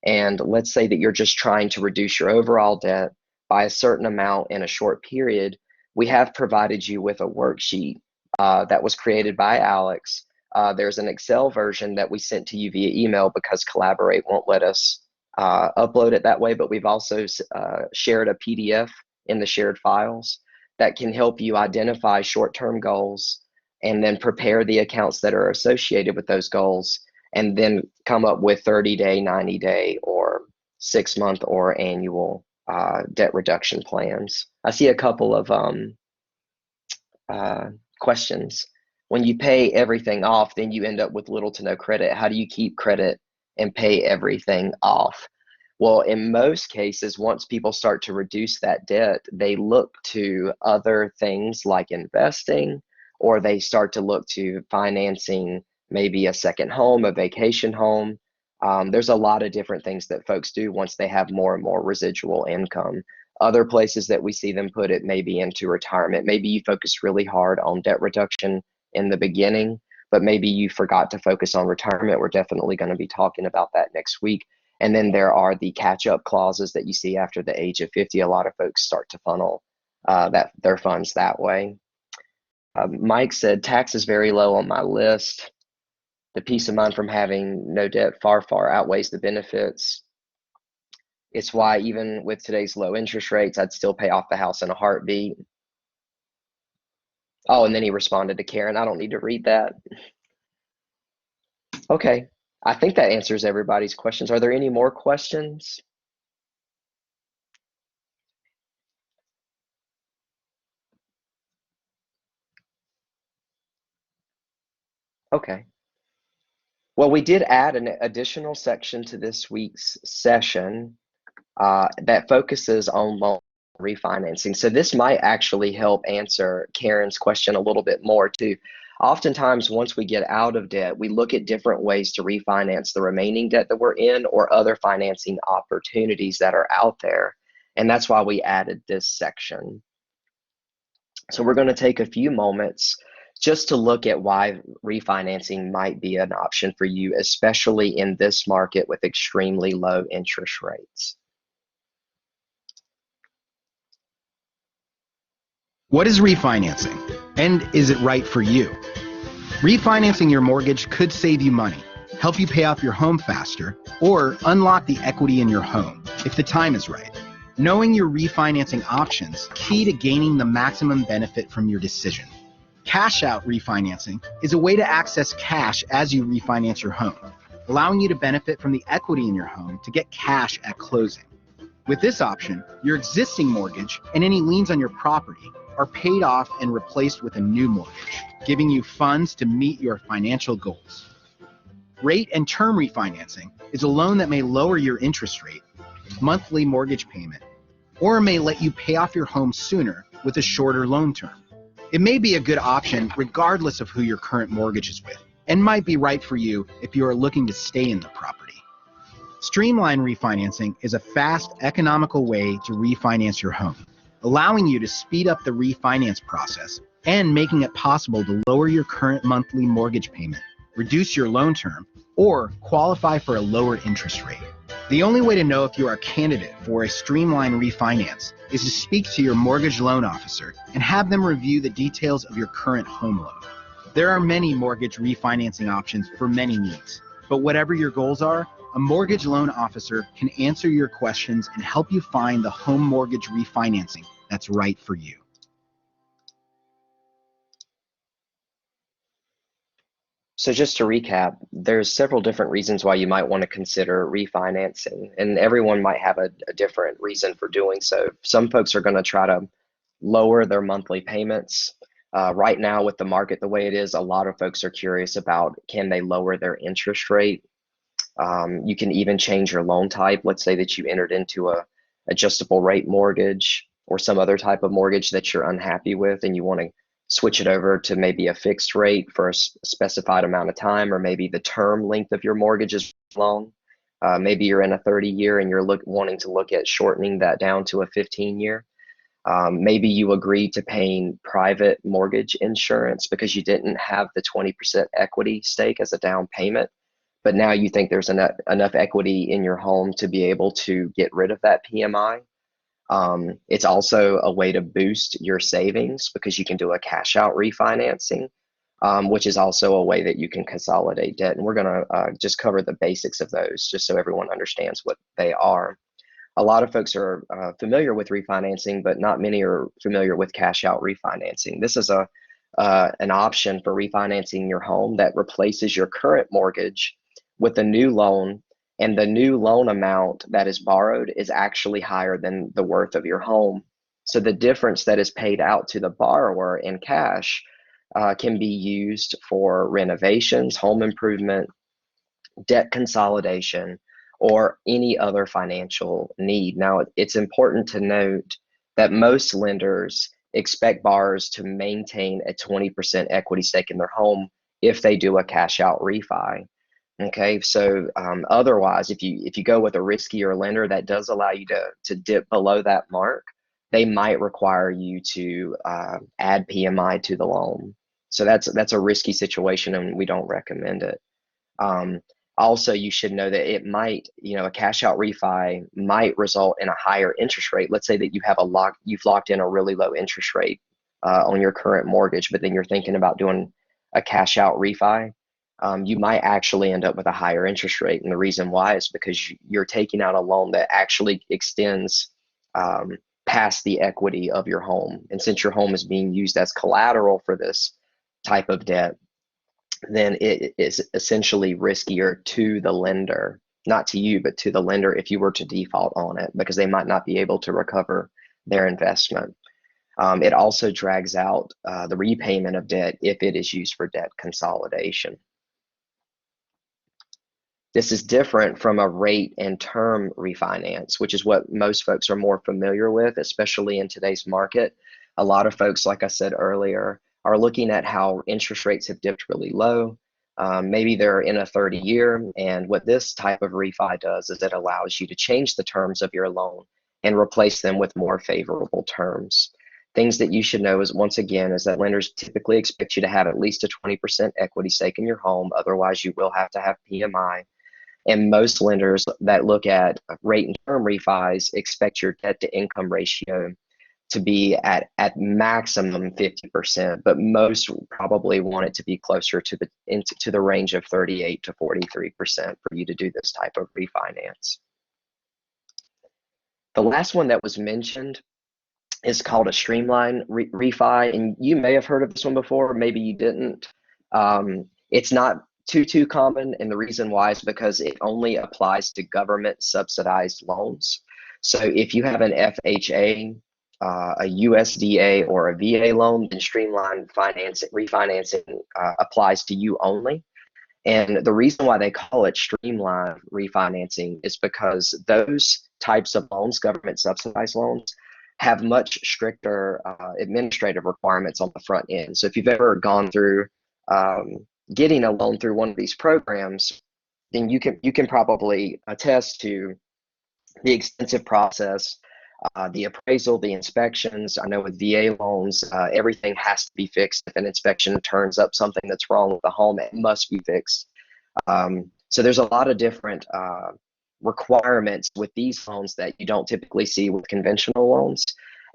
and let's say that you're just trying to reduce your overall debt by a certain amount in a short period, we have provided you with a worksheet that was created by Alex. There's an Excel version that we sent to you via email because Collaborate won't let us upload it that way, but we've also shared a PDF in the shared files that can help you identify short-term goals and then prepare the accounts that are associated with those goals, and then come up with 30-day, 90-day, or 6-month or annual debt reduction plans. I see a couple of questions. When you pay everything off, then you end up with little to no credit. How do you keep credit and pay everything off? Well, in most cases, once people start to reduce that debt, they look to other things like investing, or they start to look to financing maybe a second home, a vacation home. There's a lot of different things that folks do once they have more and more residual income. Other places that we see them put it maybe into retirement. Maybe you focus really hard on debt reduction in the beginning, but maybe you forgot to focus on retirement. We're definitely going to be talking about that next week. And then there are the catch-up clauses that you see after the age of 50. A lot of folks start to funnel their funds that way. Mike said, tax is very low on my list. The peace of mind from having no debt far, far outweighs the benefits. It's why even with today's low interest rates, I'd still pay off the house in a heartbeat. Oh, and then he responded to Karen. I don't need to read that. Okay, I think that answers everybody's questions. Are there any more questions? Okay. Well, we did add an additional section to this week's session that focuses on loan refinancing. So this might actually help answer Karen's question a little bit more too. Oftentimes, once we get out of debt, we look at different ways to refinance the remaining debt that we're in or other financing opportunities that are out there. And that's why we added this section. So we're going to take a few moments just to look at why refinancing might be an option for you, especially in this market with extremely low interest rates. What is refinancing, and is it right for you? Refinancing your mortgage could save you money, help you pay off your home faster, or unlock the equity in your home if the time is right. Knowing your refinancing options is key to gaining the maximum benefit from your decision. Cash out refinancing is a way to access cash as you refinance your home, allowing you to benefit from the equity in your home to get cash at closing. With this option, your existing mortgage and any liens on your property are paid off and replaced with a new mortgage, giving you funds to meet your financial goals. Rate and term refinancing is a loan that may lower your interest rate, monthly mortgage payment, or may let you pay off your home sooner with a shorter loan term. It may be a good option regardless of who your current mortgage is with, and might be right for you if you are looking to stay in the property. Streamline refinancing is a fast, economical way to refinance your home, allowing you to speed up the refinance process and making it possible to lower your current monthly mortgage payment, reduce your loan term, or qualify for a lower interest rate. The only way to know if you are a candidate for a streamlined refinance is to speak to your mortgage loan officer and have them review the details of your current home loan. There are many mortgage refinancing options for many needs, but whatever your goals are, a mortgage loan officer can answer your questions and help you find the home mortgage refinancing that's right for you. So just to recap, there's several different reasons why you might want to consider refinancing, and everyone might have a different reason for doing so. Some folks are going to try to lower their monthly payments. Right now with the market the way it is, a lot of folks are curious about, can they lower their interest rate? You can even change your loan type. Let's say that you entered into a adjustable rate mortgage or some other type of mortgage that you're unhappy with, and you want to switch it over to maybe a fixed rate for a specified amount of time, or maybe the term length of your mortgage is long. Maybe you're in a 30-year and you're wanting to look at shortening that down to a 15-year. Maybe you agree to paying private mortgage insurance because you didn't have the 20% equity stake as a down payment, but now you think there's enough equity in your home to be able to get rid of that PMI. It's also a way to boost your savings because you can do a cash out refinancing, which is also a way that you can consolidate debt. And we're going to just cover the basics of those just so everyone understands what they are. A lot of folks are familiar with refinancing, but not many are familiar with cash out refinancing. This is an option for refinancing your home that replaces your current mortgage with a new loan, and the new loan amount that is borrowed is actually higher than the worth of your home. So the difference that is paid out to the borrower in cash can be used for renovations, home improvement, debt consolidation, or any other financial need. Now, it's important to note that most lenders expect borrowers to maintain a 20% equity stake in their home if they do a cash out refi. Okay, so otherwise, if you go with a riskier lender that does allow you to dip below that mark, they might require you to add PMI to the loan. So that's a risky situation, and we don't recommend it. Also, you should know that it might, a cash out refi might result in a higher interest rate. Let's say that you've locked in a really low interest rate on your current mortgage, but then you're thinking about doing a cash out refi. You might actually end up with a higher interest rate. And the reason why is because you're taking out a loan that actually extends past the equity of your home. And since your home is being used as collateral for this type of debt, then it is essentially riskier to the lender, not to you, but to the lender if you were to default on it, because they might not be able to recover their investment. It also drags out the repayment of debt if it is used for debt consolidation. This is different from a rate and term refinance, which is what most folks are more familiar with, especially in today's market. A lot of folks, like I said earlier, are looking at how interest rates have dipped really low. Maybe they're in a 30-year, and what this type of refi does is it allows you to change the terms of your loan and replace them with more favorable terms. Things that you should know is, once again, is that lenders typically expect you to have at least a 20% equity stake in your home. Otherwise, you will have to have PMI. And most lenders that look at rate and term refis expect your debt to income ratio to be at maximum 50%, but most probably want it to be closer to the range of 38 to 43% for you to do this type of refinance. The last one that was mentioned is called a streamline refi, and you may have heard of this one before, maybe you didn't. It's not too common, and the reason why is because it only applies to government subsidized loans. So if you have an FHA, a USDA, or a VA loan, then streamline refinancing applies to you only. And the reason why they call it streamline refinancing is because those types of loans, government subsidized loans, have much stricter administrative requirements on the front end. So if you've ever gone through getting a loan through one of these programs, then you can probably attest to the extensive process, the appraisal, the inspections. I know with VA loans, everything has to be fixed. If an inspection turns up something that's wrong with the home, it must be fixed. So there's a lot of different requirements with these loans that you don't typically see with conventional loans.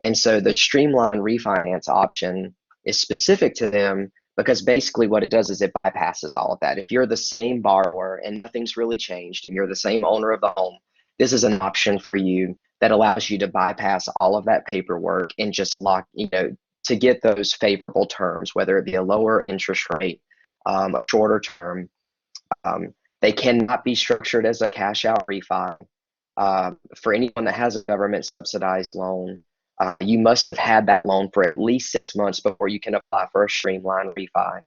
And so the streamline refinance option is specific to them, because basically what it does is it bypasses all of that. If you're the same borrower and nothing's really changed and you're the same owner of the home, this is an option for you that allows you to bypass all of that paperwork and just to get those favorable terms, whether it be a lower interest rate, a shorter term. They cannot be structured as a cash out refi. For anyone that has a government subsidized loan, you must have had that loan for at least 6 months before you can apply for a streamline refi.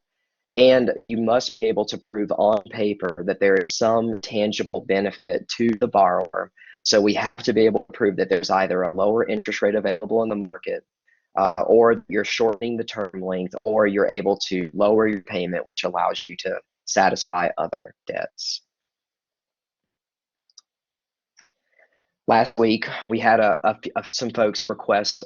And you must be able to prove on paper that there is some tangible benefit to the borrower. So we have to be able to prove that there's either a lower interest rate available in the market, or you're shortening the term length, or you're able to lower your payment, which allows you to satisfy other debts. Last week, we had some folks request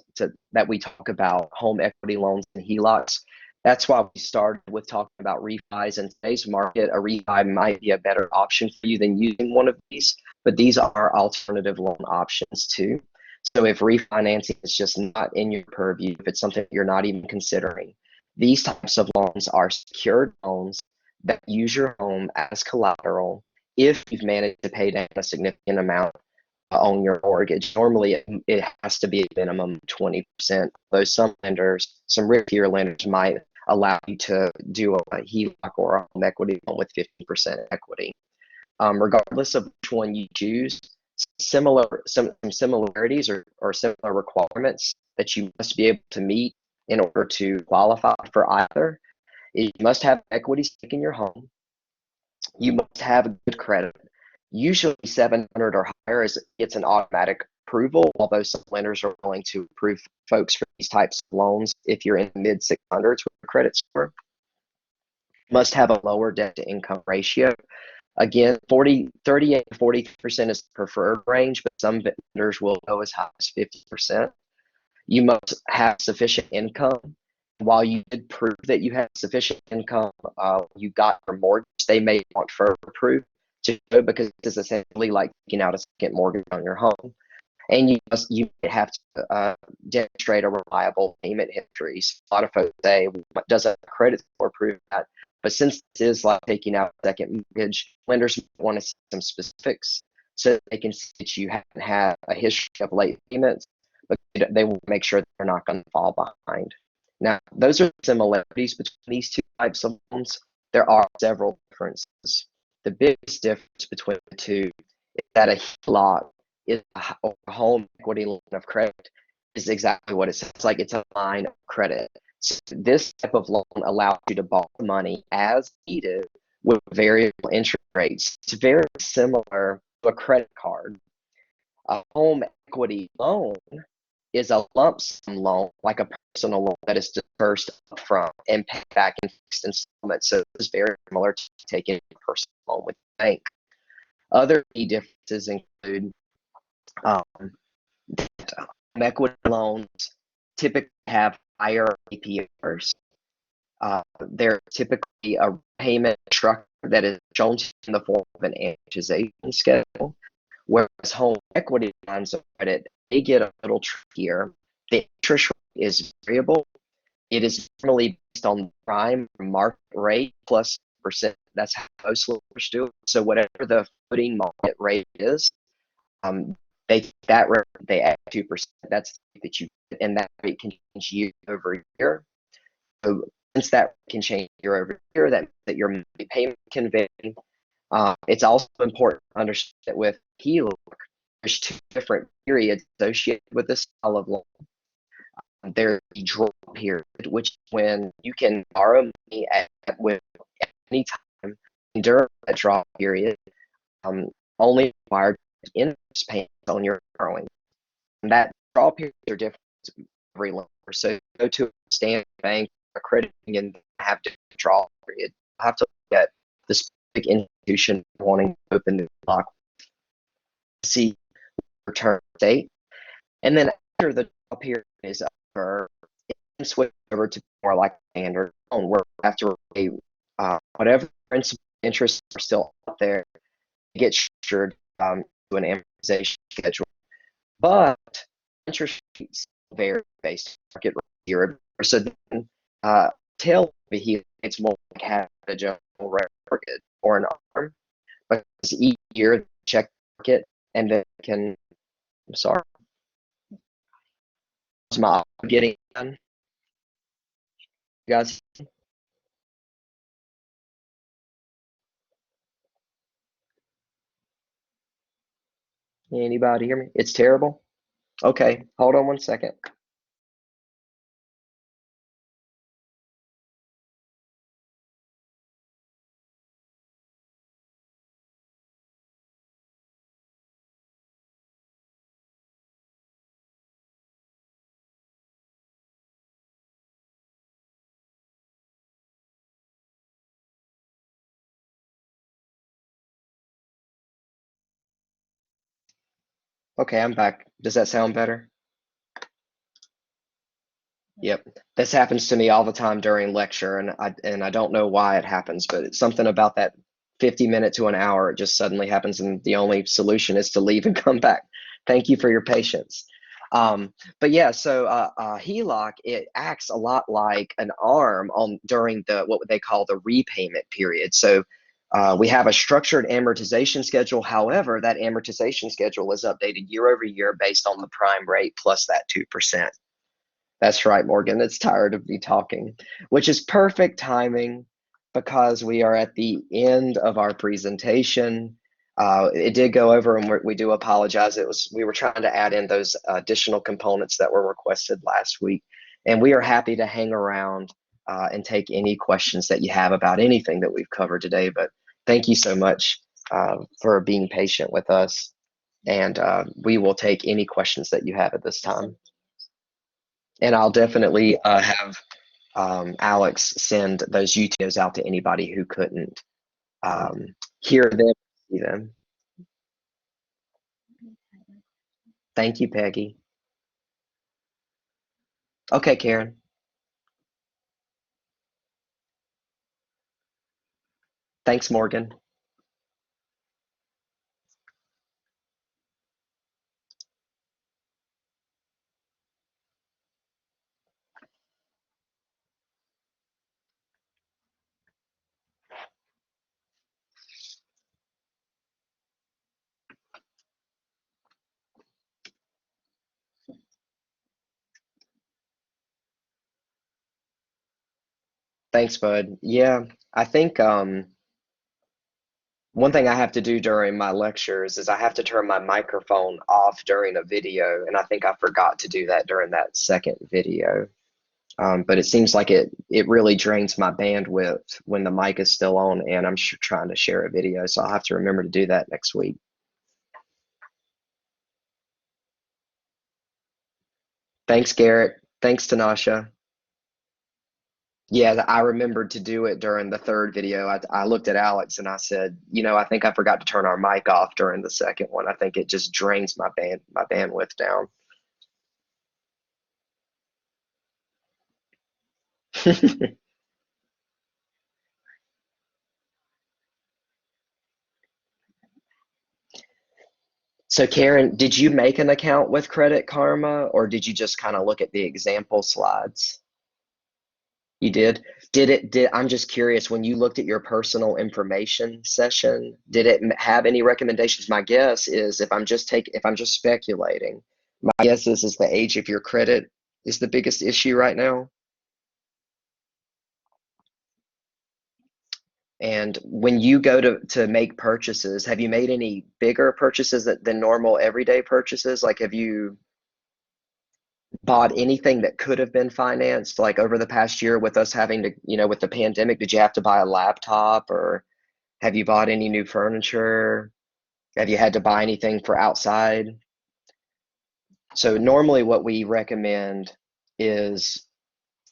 that we talk about home equity loans and HELOCs. That's why we started with talking about refis. In today's market, a refi might be a better option for you than using one of these, but these are alternative loan options too. So if refinancing is just not in your purview, if it's something you're not even considering, these types of loans are secured loans that use your home as collateral if you've managed to pay down a significant amount on your mortgage. Normally, it has to be a minimum of 20%, though some lenders, some riskier lenders might allow you to do a HELOC or a home equity loan with 50% equity. Regardless of which one you choose, some similarities or similar requirements that you must be able to meet in order to qualify for either. You must have equity stake in your home. You must have good credit. Usually 700 or higher it's an automatic approval, although some lenders are willing to approve folks for these types of loans if you're in the mid 600s with your credit score. Must have a lower debt to income ratio. Again, 38 to 40% is the preferred range, but some vendors will go as high as 50%. You must have sufficient income. While you did prove that you had sufficient income, you got your mortgage, they may want further proof to show, because it's essentially like taking out a second mortgage on your home. And you have to demonstrate a reliable payment history. So a lot of folks say, doesn't credit score prove that? But since this is like taking out a second mortgage, lenders want to see some specifics so they can see that you haven't had a history of late payments, but they will make sure that they're not going to fall behind. Now, those are similarities between these two types of loans. There are several differences. The biggest difference between the two is that a HELOC is a home equity line of credit is exactly what it sounds like. It's a line of credit. So this type of loan allows you to borrow money as needed with variable interest rates. It's very similar to a credit card. A home equity loan is a lump sum loan, like a personal loan that is dispersed upfront and paid back in fixed installments. So it's very similar to taking a personal loan with the bank. Other key differences include equity loans typically have higher APRs. They're typically a payment structure that is shown in the form of an amortization schedule, whereas home equity lines of credit, they get a little trickier. The interest rate is variable. It is normally based on the prime market rate plus percent. That's how most lenders do it. So whatever the footing market rate is, they add 2%. That's that you get, and that rate can change year over year. So since that can change year over year, that your monthly payment can vary. It's also important to understand that with HELOC, there's two different periods associated with this style of loan. There's the draw period, which is when you can borrow money at any time. During that draw period, only required interest payments on your borrowing. And that draw periods are different for every lender. So you go to a standard bank or credit union and have different draw period. You have to look at the specific institution wanting to open the lock, see return date, and then after the draw period is over, it can switch over to more like a standard loan where after whatever principal interests are still out there, it gets structured to an amortization schedule. But interest rates vary based on market rate. So then tail vehicle, it's more like having a general market or an arm, because each year they check the market and then can, I'm sorry, is my audio getting done? You guys? Anybody hear me? It's terrible. Okay, hold on one second. Okay, I'm back. Does that sound better? Yep, this happens to me all the time during lecture, and I don't know why it happens, but it's something about that 50 minute to an hour. It just suddenly happens, and the only solution is to leave and come back. Thank you for your patience. But yeah, so HELOC, it acts a lot like an ARM during what they call the repayment period. So we have a structured amortization schedule. However, that amortization schedule is updated year over year based on the prime rate plus that 2%. That's right, Morgan. It's tired of me talking, which is perfect timing because we are at the end of our presentation. It did go over, and we do apologize. We were trying to add in those additional components that were requested last week, and we are happy to hang around and take any questions that you have about anything that we've covered today. But thank you so much for being patient with us, and we will take any questions that you have at this time. And I'll definitely have Alex send those UTOs out to anybody who couldn't hear them, see them. Thank you, Peggy. Okay, Karen. Thanks, Morgan. Thanks, Bud. Yeah, I think one thing I have to do during my lectures is I have to turn my microphone off during a video, and I think I forgot to do that during that second video. But it seems like it really drains my bandwidth when the mic is still on and I'm trying to share a video, so I'll have to remember to do that next week. Thanks, Garrett. Thanks, Tanasha. Yeah, I remembered to do it during the third video. I looked at Alex and I said, I think I forgot to turn our mic off during the second one. I think it just drains my bandwidth down. So Karen, did you make an account with Credit Karma, or did you just kind of look at the example slides? You did? I'm just curious, when you looked at your personal information session, did it have any recommendations? My guess is, if I'm just speculating, my guess is the age of your credit is the biggest issue right now. And when you go to make purchases, have you made any bigger purchases than normal everyday purchases? Like, have you bought anything that could have been financed, like over the past year with us having to, with the pandemic? Did you have to buy a laptop, or have you bought any new furniture? Have you had to buy anything for outside? So normally what we recommend is,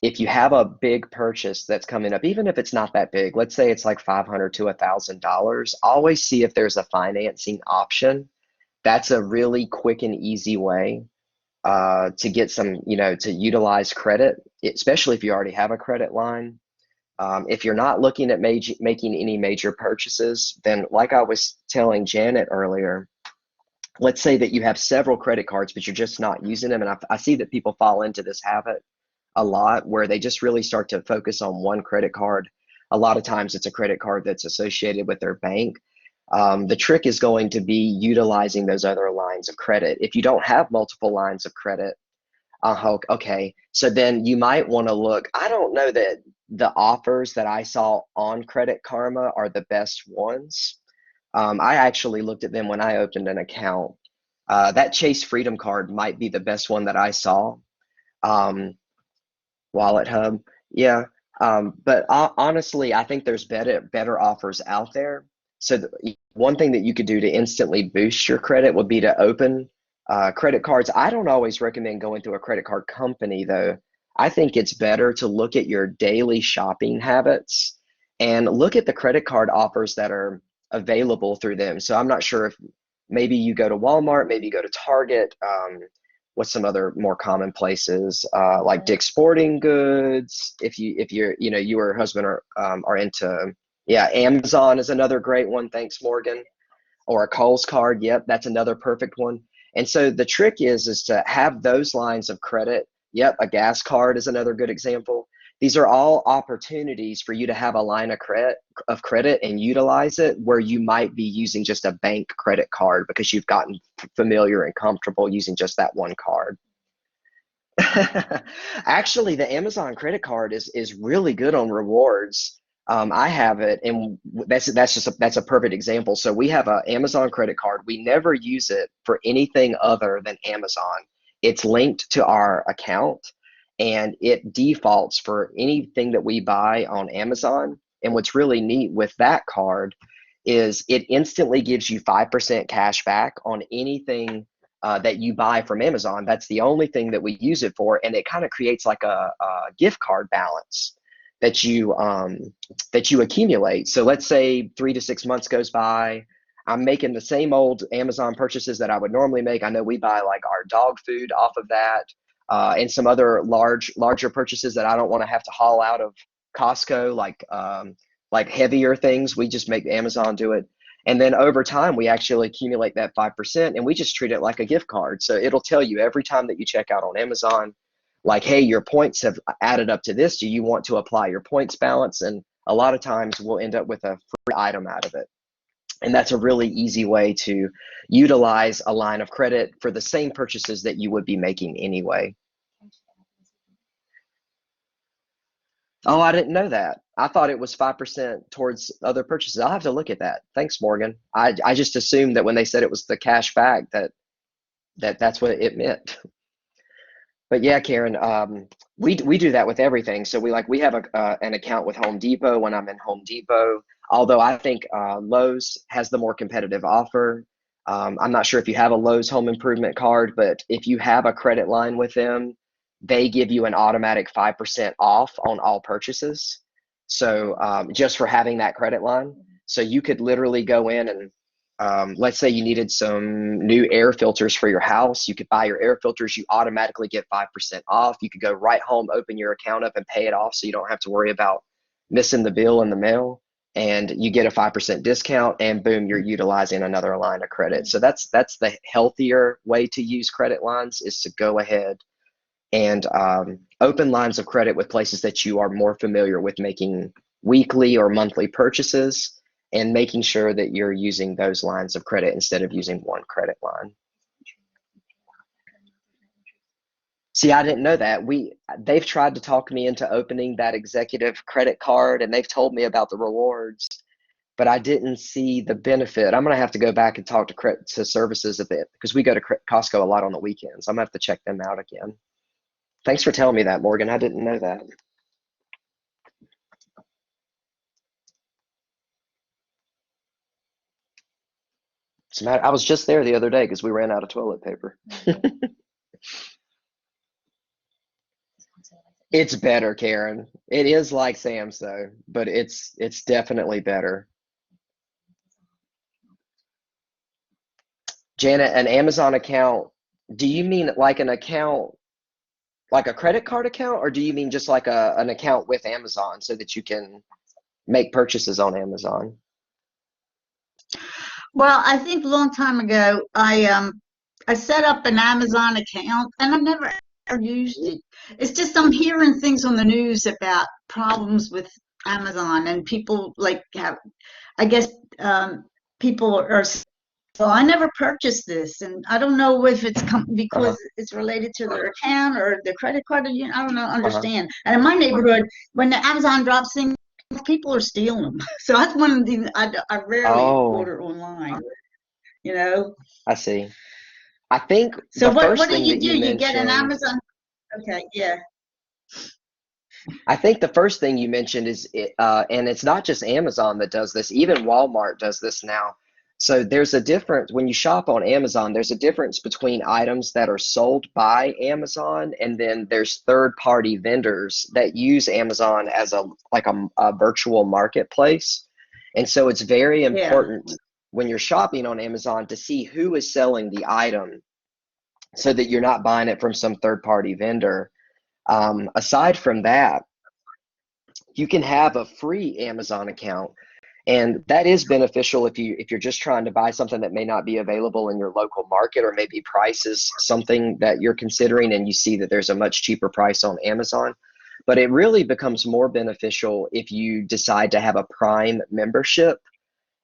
if you have a big purchase that's coming up, even if it's not that big, let's say it's like $500 to $1,000, always see if there's a financing option. That's a really quick and easy way to get some, to utilize credit, especially if you already have a credit line. If you're not looking at making any major purchases, then, like I was telling Janet earlier, let's say that you have several credit cards, but you're just not using them. And I see that people fall into this habit a lot, where they just really start to focus on one credit card. A lot of times it's a credit card that's associated with their bank. The trick is going to be utilizing those other lines of credit. If you don't have multiple lines of credit, okay, so then you might want to look. I don't know that the offers that I saw on Credit Karma are the best ones. I actually looked at them when I opened an account. That Chase Freedom card might be the best one that I saw. Wallet Hub, yeah. But honestly, I think there's better offers out there. So one thing that you could do to instantly boost your credit would be to open credit cards. I don't always recommend going through a credit card company, though. I think it's better to look at your daily shopping habits and look at the credit card offers that are available through them. So I'm not sure if maybe you go to Walmart, maybe you go to Target. What's some other more common places, like Dick's Sporting Goods? If you're you or husband are into, yeah, Amazon is another great one. Thanks, Morgan. Or a Kohl's card. Yep, that's another perfect one. And so the trick is to have those lines of credit. Yep, a gas card is another good example. These are all opportunities for you to have a line of credit and utilize it where you might be using just a bank credit card because you've gotten familiar and comfortable using just that one card. Actually, the Amazon credit card is really good on rewards. I have it, and that's a perfect example. So we have an Amazon credit card. We never use it for anything other than Amazon. It's linked to our account, and it defaults for anything that we buy on Amazon. And what's really neat with that card is it instantly gives you 5% cash back on anything that you buy from Amazon. That's the only thing that we use it for, and it kind of creates like a gift card balance that you accumulate. So let's say 3 to 6 months goes by, I'm making the same old Amazon purchases that I would normally make. I know we buy like our dog food off of that, and some other larger purchases that I don't want to have to haul out of Costco, like heavier things. We just make Amazon do it. And then over time, we actually accumulate that 5%, and we just treat it like a gift card. So it'll tell you every time that you check out on Amazon, like, hey, your points have added up to this. Do you want to apply your points balance? And a lot of times we'll end up with a free item out of it. And that's a really easy way to utilize a line of credit for the same purchases that you would be making anyway. Oh, I didn't know that. I thought it was 5% towards other purchases. I'll have to look at that. Thanks, Morgan. I just assumed that when they said it was the cash back that's what it meant. But yeah, Karen, we do that with everything. So we have an account with Home Depot when I'm in Home Depot. Although I think Lowe's has the more competitive offer. I'm not sure if you have a Lowe's home improvement card, but if you have a credit line with them, they give you an automatic 5% off on all purchases. So just for having that credit line. So you could literally go in and let's say you needed some new air filters for your house. You could buy your air filters. You automatically get 5% off. You could go right home, open your account up and pay it off so you don't have to worry about missing the bill in the mail. And you get a 5% discount, and boom, you're utilizing another line of credit. So that's the healthier way to use credit lines, is to go ahead and open lines of credit with places that you are more familiar with making weekly or monthly purchases, and making sure that you're using those lines of credit instead of using one credit line. See, I didn't know that. They've tried to talk me into opening that executive credit card, and they've told me about the rewards, but I didn't see the benefit. I'm gonna have to go back and talk to services a bit, because we go to Costco a lot on the weekends. I'm gonna have to check them out again. Thanks for telling me that, Morgan. I didn't know that. I was just there the other day because we ran out of toilet paper. It's better, Karen. It is like Sam's though, but it's definitely better. Janet, an Amazon account, do you mean like an account, like a credit card account, or do you mean just like an account with Amazon so that you can make purchases on Amazon? Well, I think a long time ago, I set up an Amazon account, and I've never used it. It's just I'm hearing things on the news about problems with Amazon, and people I guess people are. Well, I never purchased this, and I don't know if it's because it's related to their account or their credit card. I don't know, understand. And in my neighborhood, when the Amazon drops things, people are stealing them. So that's one of the things I rarely order online. I see. I think so. The What first do thing you that do? you You get an mentioned, Amazon. Okay, yeah. I think the first thing you mentioned is, and it's not just Amazon that does this, even Walmart does this now. So there's a difference when you shop on Amazon, there's a difference between items that are sold by Amazon, and then there's third-party vendors that use Amazon as a virtual marketplace. And so it's very important when you're shopping on Amazon to see who is selling the item so that you're not buying it from some third-party vendor. Aside from that, you can have a free Amazon account. And that is beneficial if you're just trying to buy something that may not be available in your local market, or maybe price is something that you're considering and you see that there's a much cheaper price on Amazon. But it really becomes more beneficial if you decide to have a Prime membership.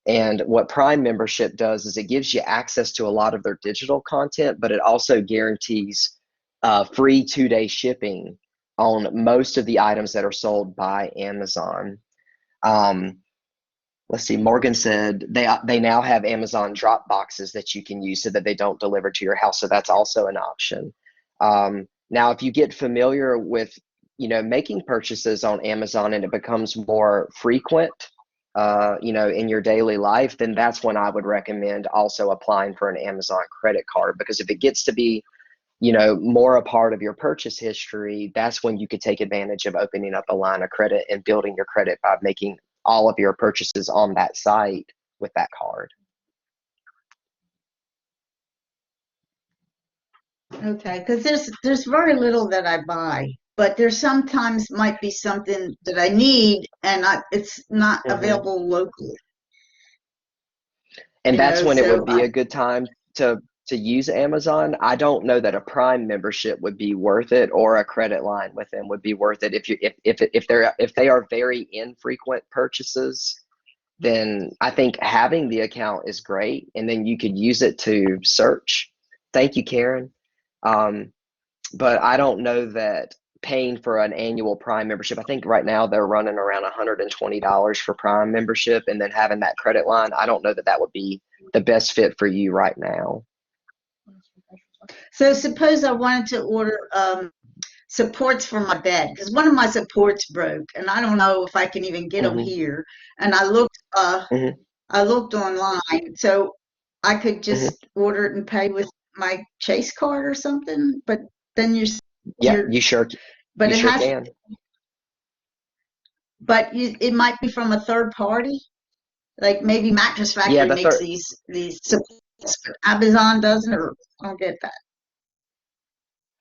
And what Prime membership does is it gives you access to a lot of their digital content, but it also guarantees free 2-day shipping on most of the items that are sold by Amazon. Let's see, Morgan said they now have Amazon drop boxes that you can use so that they don't deliver to your house. So that's also an option. Now, if you get familiar with, making purchases on Amazon and it becomes more frequent, in your daily life, then that's when I would recommend also applying for an Amazon credit card. Because if it gets to be, more a part of your purchase history, that's when you could take advantage of opening up a line of credit and building your credit by making all of your purchases on that site with that card. Okay, because there's very little that I buy, but there sometimes might be something that I need and it's not available locally. And that's when it would be a good time to use Amazon. I don't know that a Prime membership would be worth it, or a credit line with them would be worth it. If they are very infrequent purchases, then I think having the account is great, and then you could use it to search. Thank you, Karen. But I don't know that paying for an annual Prime membership, I think right now they're running around $120 for Prime membership, and then having that credit line, I don't know that that would be the best fit for you right now. So suppose I wanted to order supports for my bed, because one of my supports broke, and I don't know if I can even get them here. And I looked online, so I could just order it and pay with my Chase card or something. But then you sure but you sure can. But it might be from a third party, like maybe Mattress Factory makes these supports, but Amazon doesn't, or I don't get that.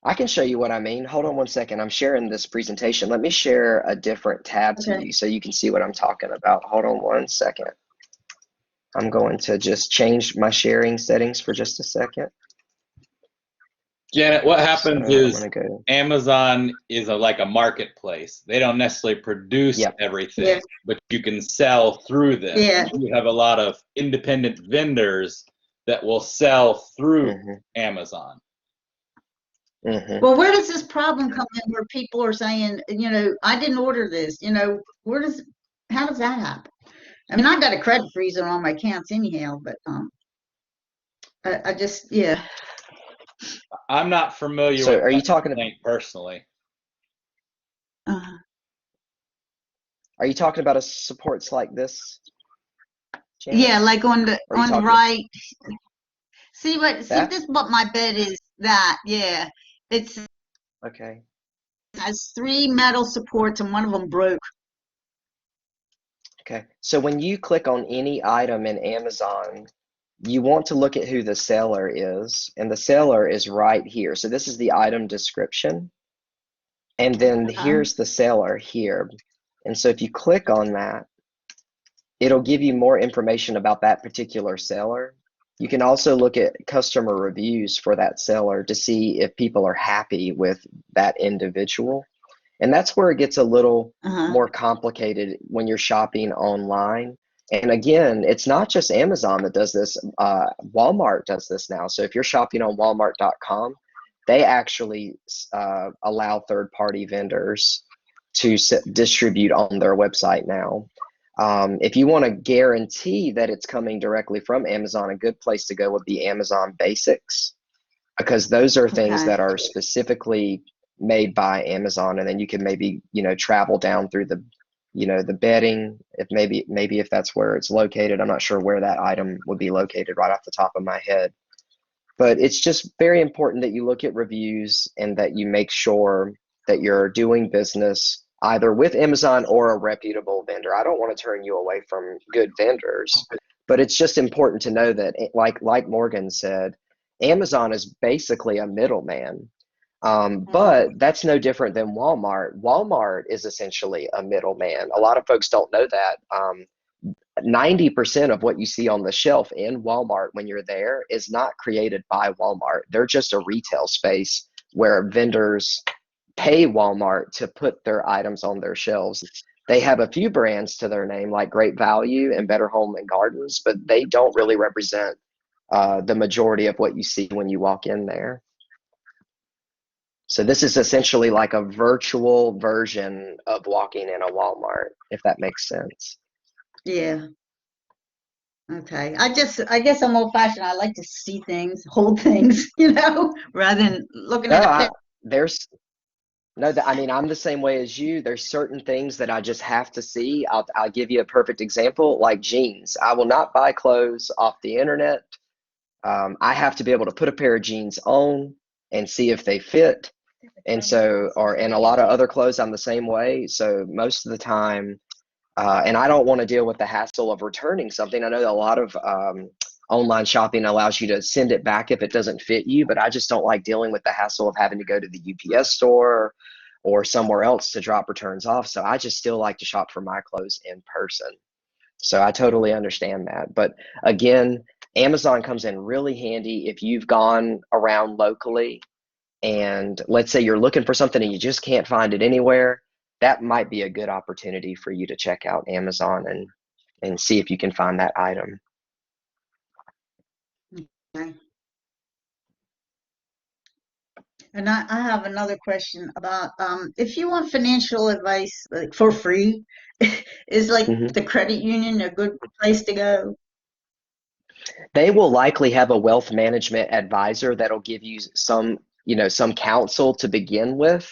I can show you what I mean. Hold on one second. I'm sharing this presentation. Let me share a different tab to you so you can see what I'm talking about. Hold on one second. I'm going to just change my sharing settings for just a second. Janet, what happens is Amazon is like a marketplace. They don't necessarily produce everything, but you can sell through them. You have a lot of independent vendors that will sell through Amazon. Well, where does this problem come in where people are saying, I didn't order this, how does that happen? I mean, I've got a credit freeze on all my accounts anyhow, but I just, I'm not familiar with are you talking about personally? Are you talking about a supports like this, Janet? Yeah, like on the right. See this is what my bed is. It's okay. It has 3 metal supports and one of them broke. Okay, so when you click on any item in Amazon, you want to look at who the seller is, and the seller is right here. So this is the item description, and then here's the seller here. And so if you click on that, it'll give you more information about that particular seller. You can also look at customer reviews for that seller to see if people are happy with that individual. And that's where it gets a little more complicated when you're shopping online. And again, it's not just Amazon that does this. Walmart does this now. So if you're shopping on Walmart.com, they actually allow third-party vendors to distribute on their website now. If you want to guarantee that it's coming directly from Amazon, a good place to go would be Amazon Basics, because those are things that are specifically made by Amazon, and then you can maybe travel down through the the bedding, if maybe if that's where it's located. I'm not sure where that item would be located right off the top of my head, but it's just very important that you look at reviews and that you make sure that you're doing business either with Amazon or a reputable vendor. I don't want to turn you away from good vendors, but it's just important to know that, like Morgan said, Amazon is basically a middleman. But that's no different than Walmart. Walmart is essentially a middleman. A lot of folks don't know that. 90% of what you see on the shelf in Walmart when you're there is not created by Walmart. They're just a retail space where vendors pay Walmart to put their items on their shelves. They have a few brands to their name, like Great Value and Better Home and Gardens, but they don't really represent the majority of what you see when you walk in there. So this is essentially like a virtual version of walking in a Walmart, if that makes sense. Yeah. Okay. I guess I'm old fashioned. I like to see things, hold things, rather than looking at I mean, I'm the same way as you. There's certain things that I just have to see. I'll give you a perfect example, like jeans. I will not buy clothes off the internet. I have to be able to put a pair of jeans on and see if they fit. And so, and a lot of other clothes, I'm the same way. So most of the time, and I don't want to deal with the hassle of returning something. I know that a lot of online shopping allows you to send it back if it doesn't fit you, but I just don't like dealing with the hassle of having to go to the UPS store or somewhere else to drop returns off. So I just still like to shop for my clothes in person. So I totally understand that. But again, Amazon comes in really handy if you've gone around locally and let's say you're looking for something and you just can't find it anywhere. That might be a good opportunity for you to check out Amazon and see if you can find that item. Okay. And I have another question about if you want financial advice like for free, is like the credit union a good place to go? They will likely have a wealth management advisor that'll give you some counsel to begin with.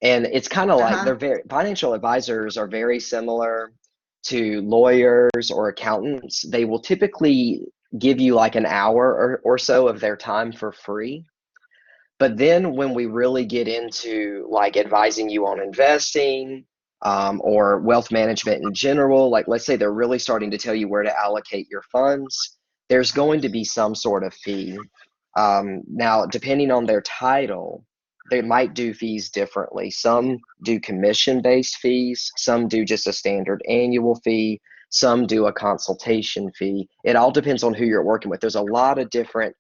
And it's kind of like financial advisors are very similar to lawyers or accountants. They will typically give you like an hour or so of their time for free. But then when we really get into like advising you on investing or wealth management in general, like let's say they're really starting to tell you where to allocate your funds, there's going to be some sort of fee. Now, depending on their title, they might do fees differently. Some do commission-based fees. Some do just a standard annual fee. Some do a consultation fee. It all depends on who you're working with. There's a lot of different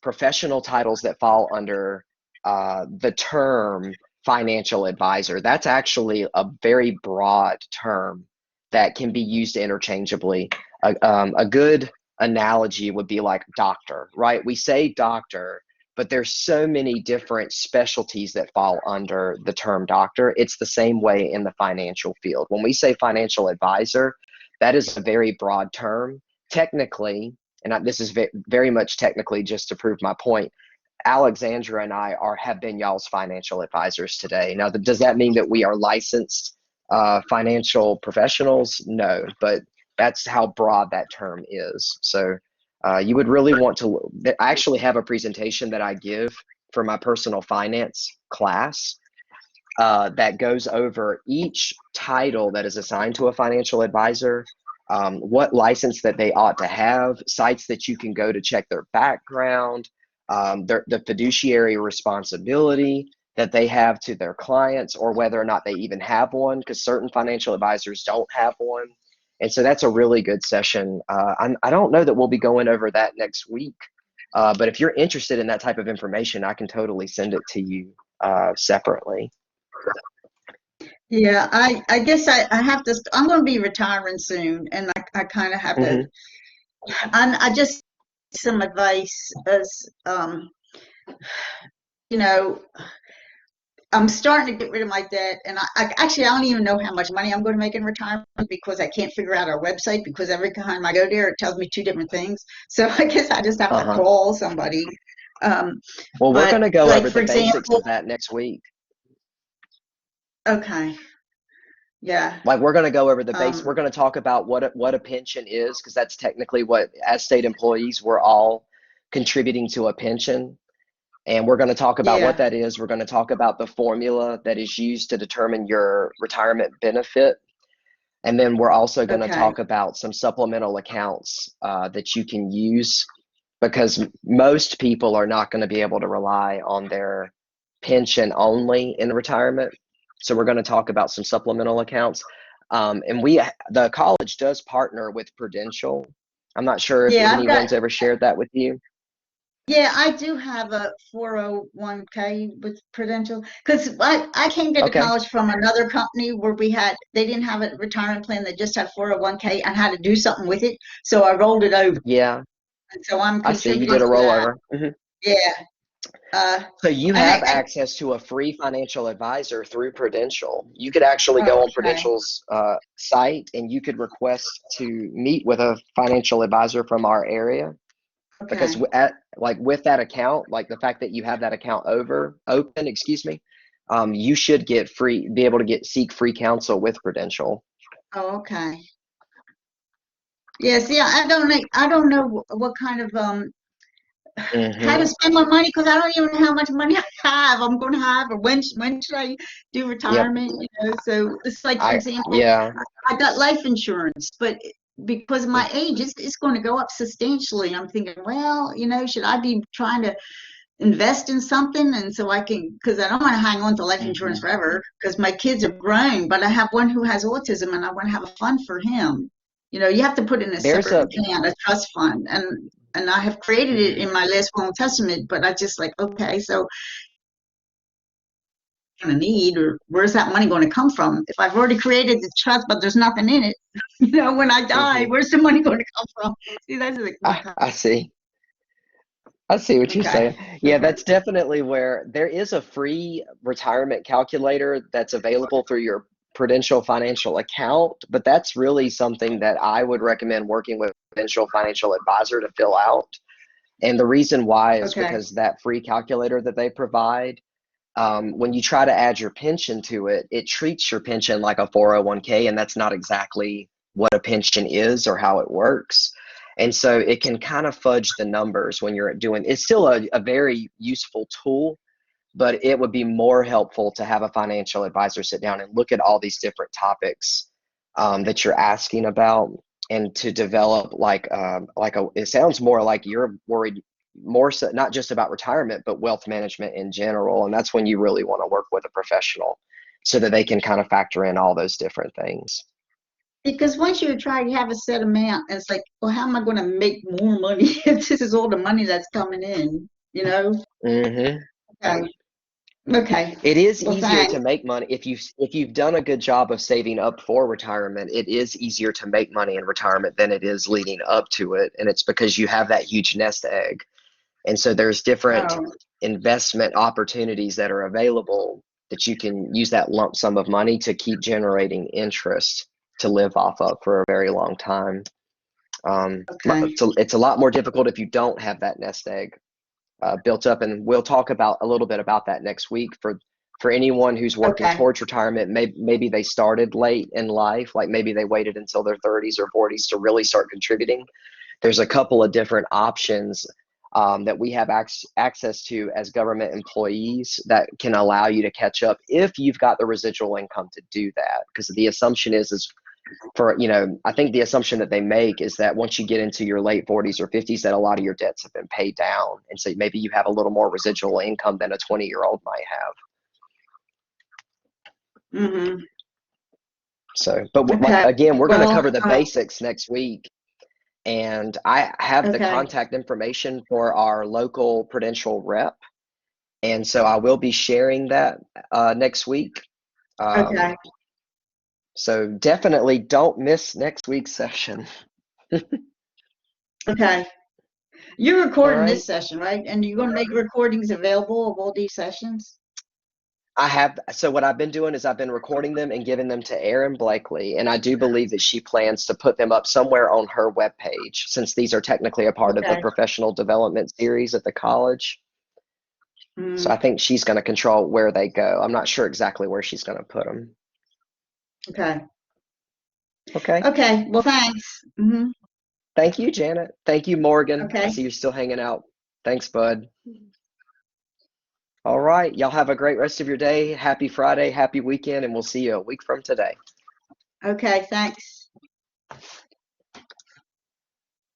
professional titles that fall under the term financial advisor. That's actually a very broad term that can be used interchangeably. A good analogy would be like doctor, right? We say doctor, but there's so many different specialties that fall under the term doctor. It's the same way in the financial field. When we say financial advisor, that is a very broad term. Technically, and this is very much technically just to prove my point, Alexandra and I have been y'all's financial advisors today. Now, does that mean that we are licensed financial professionals? No, but that's how broad that term is. So you would really want to, I actually have a presentation that I give for my personal finance class that goes over each title that is assigned to a financial advisor, what license that they ought to have, sites that you can go to check their background, the fiduciary responsibility that they have to their clients, or whether or not they even have one, because certain financial advisors don't have one. And so that's a really good session. I don't know that we'll be going over that next week, but if you're interested in that type of information, I can totally send it to you separately. Yeah, I guess I have to, I'm going to be retiring soon, and I kind of have to, and I just some advice as, I'm starting to get rid of my debt, and I don't even know how much money I'm going to make in retirement because I can't figure out our website, because every time I go there, it tells me 2 different things. So I guess I just have to call somebody. Well, we're going to go over the basics of that next week. Okay. Yeah. Like we're going to go over the base. We're going to talk about what a pension is, because that's technically what, as state employees, we're all contributing to a pension. And we're going to talk about what that is. We're going to talk about the formula that is used to determine your retirement benefit. And then we're also going to talk about some supplemental accounts that you can use, because most people are not going to be able to rely on their pension only in retirement. So we're going to talk about some supplemental accounts. And the college does partner with Prudential. I'm not sure if Yeah, anyone's ever shared that with you. Yeah, I do have a 401k with Prudential because I came to the Okay. college from another company where they didn't have a retirement plan. They just had 401k and had to do something with it. So I rolled it over. Yeah, And so I'm I see. You contributing did a to that. rollover. Mhm. Yeah. So you and have access to a free financial advisor through Prudential. You could actually go on Okay. Prudential's site and you could request to meet with a financial advisor from our area. Because Okay. with that account, like the fact that you have that account open, you should be able to seek free counsel with Prudential. Oh, okay. Yeah, see, I don't know what kind of how to spend my money because I don't even know how much money I have. I'm going to have, or when should I do Yep. retirement? So it's like, for example, Yeah. I got life insurance, but because of my age, it's going to go up substantially. I'm thinking, well, should I be trying to invest in something? And so because I don't want to hang on to life insurance forever because my kids are grown, but I have one who has autism and I want to have a fund for him. You have to put in a separate account, a trust fund, and I have created it in my last will and testament, but I just like, okay, so going to need, or where's that money going to come from? If I've already created the trust, but there's nothing in it, when I die, where's the money going to come from? See, that's like, I see. I see what you're saying. Yeah, that's definitely where there is a free retirement calculator that's available through your Prudential financial account, but that's really something that I would recommend working with a Prudential financial advisor to fill out. And the reason why is because that free calculator that they provide, when you try to add your pension to it, it treats your pension like a 401k, and that's not exactly what a pension is or how it works. And so it can kind of fudge the numbers when you're doing it's still a very useful tool, but it would be more helpful to have a financial advisor sit down and look at all these different topics that you're asking about, and to develop it sounds more like you're worried more so not just about retirement, but wealth management in general. And that's when you really want to work with a professional so that they can kind of factor in all those different things. Because once you try to have a set amount, it's like, well, how am I going to make more money if this is all the money that's coming in, Okay. It is easier to make money if you've done a good job of saving up for retirement. It is easier to make money in retirement than it is leading up to it, and it's because you have that huge nest egg. And so there's different investment opportunities that are available that you can use that lump sum of money to keep generating interest to live off of for a very long time. It's a lot more difficult if you don't have that nest egg built up, and we'll talk about a little bit about that next week for anyone who's working towards retirement. Maybe they started late in life, like maybe they waited until their 30s or 40s to really start contributing. There's a couple of different options that we have access to as government employees that can allow you to catch up if you've got the residual income to do that. Because the assumption is I think the assumption that they make is that once you get into your late 40s or 50s, that a lot of your debts have been paid down. And so maybe you have a little more residual income than a 20-year-old might have. So, but again, we're going to cover the basics next week. And I have the contact information for our local Prudential rep. And so I will be sharing that next week. So definitely don't miss next week's session. Okay. You're recording this session, right? And you're going to make recordings available of all these sessions? So what I've been doing is I've been recording them and giving them to Erin Blakely, and I do believe that she plans to put them up somewhere on her webpage, since these are technically a part of the professional development series at the college. So I think she's going to control where they go. I'm not sure exactly where she's going to put them. Okay. Well, thanks. Thank you, Janet. Thank you, Morgan. I see you're still hanging out. Thanks, bud. All right. Y'all have a great rest of your day. Happy Friday. Happy weekend. And we'll see you a week from today. Okay. Thanks.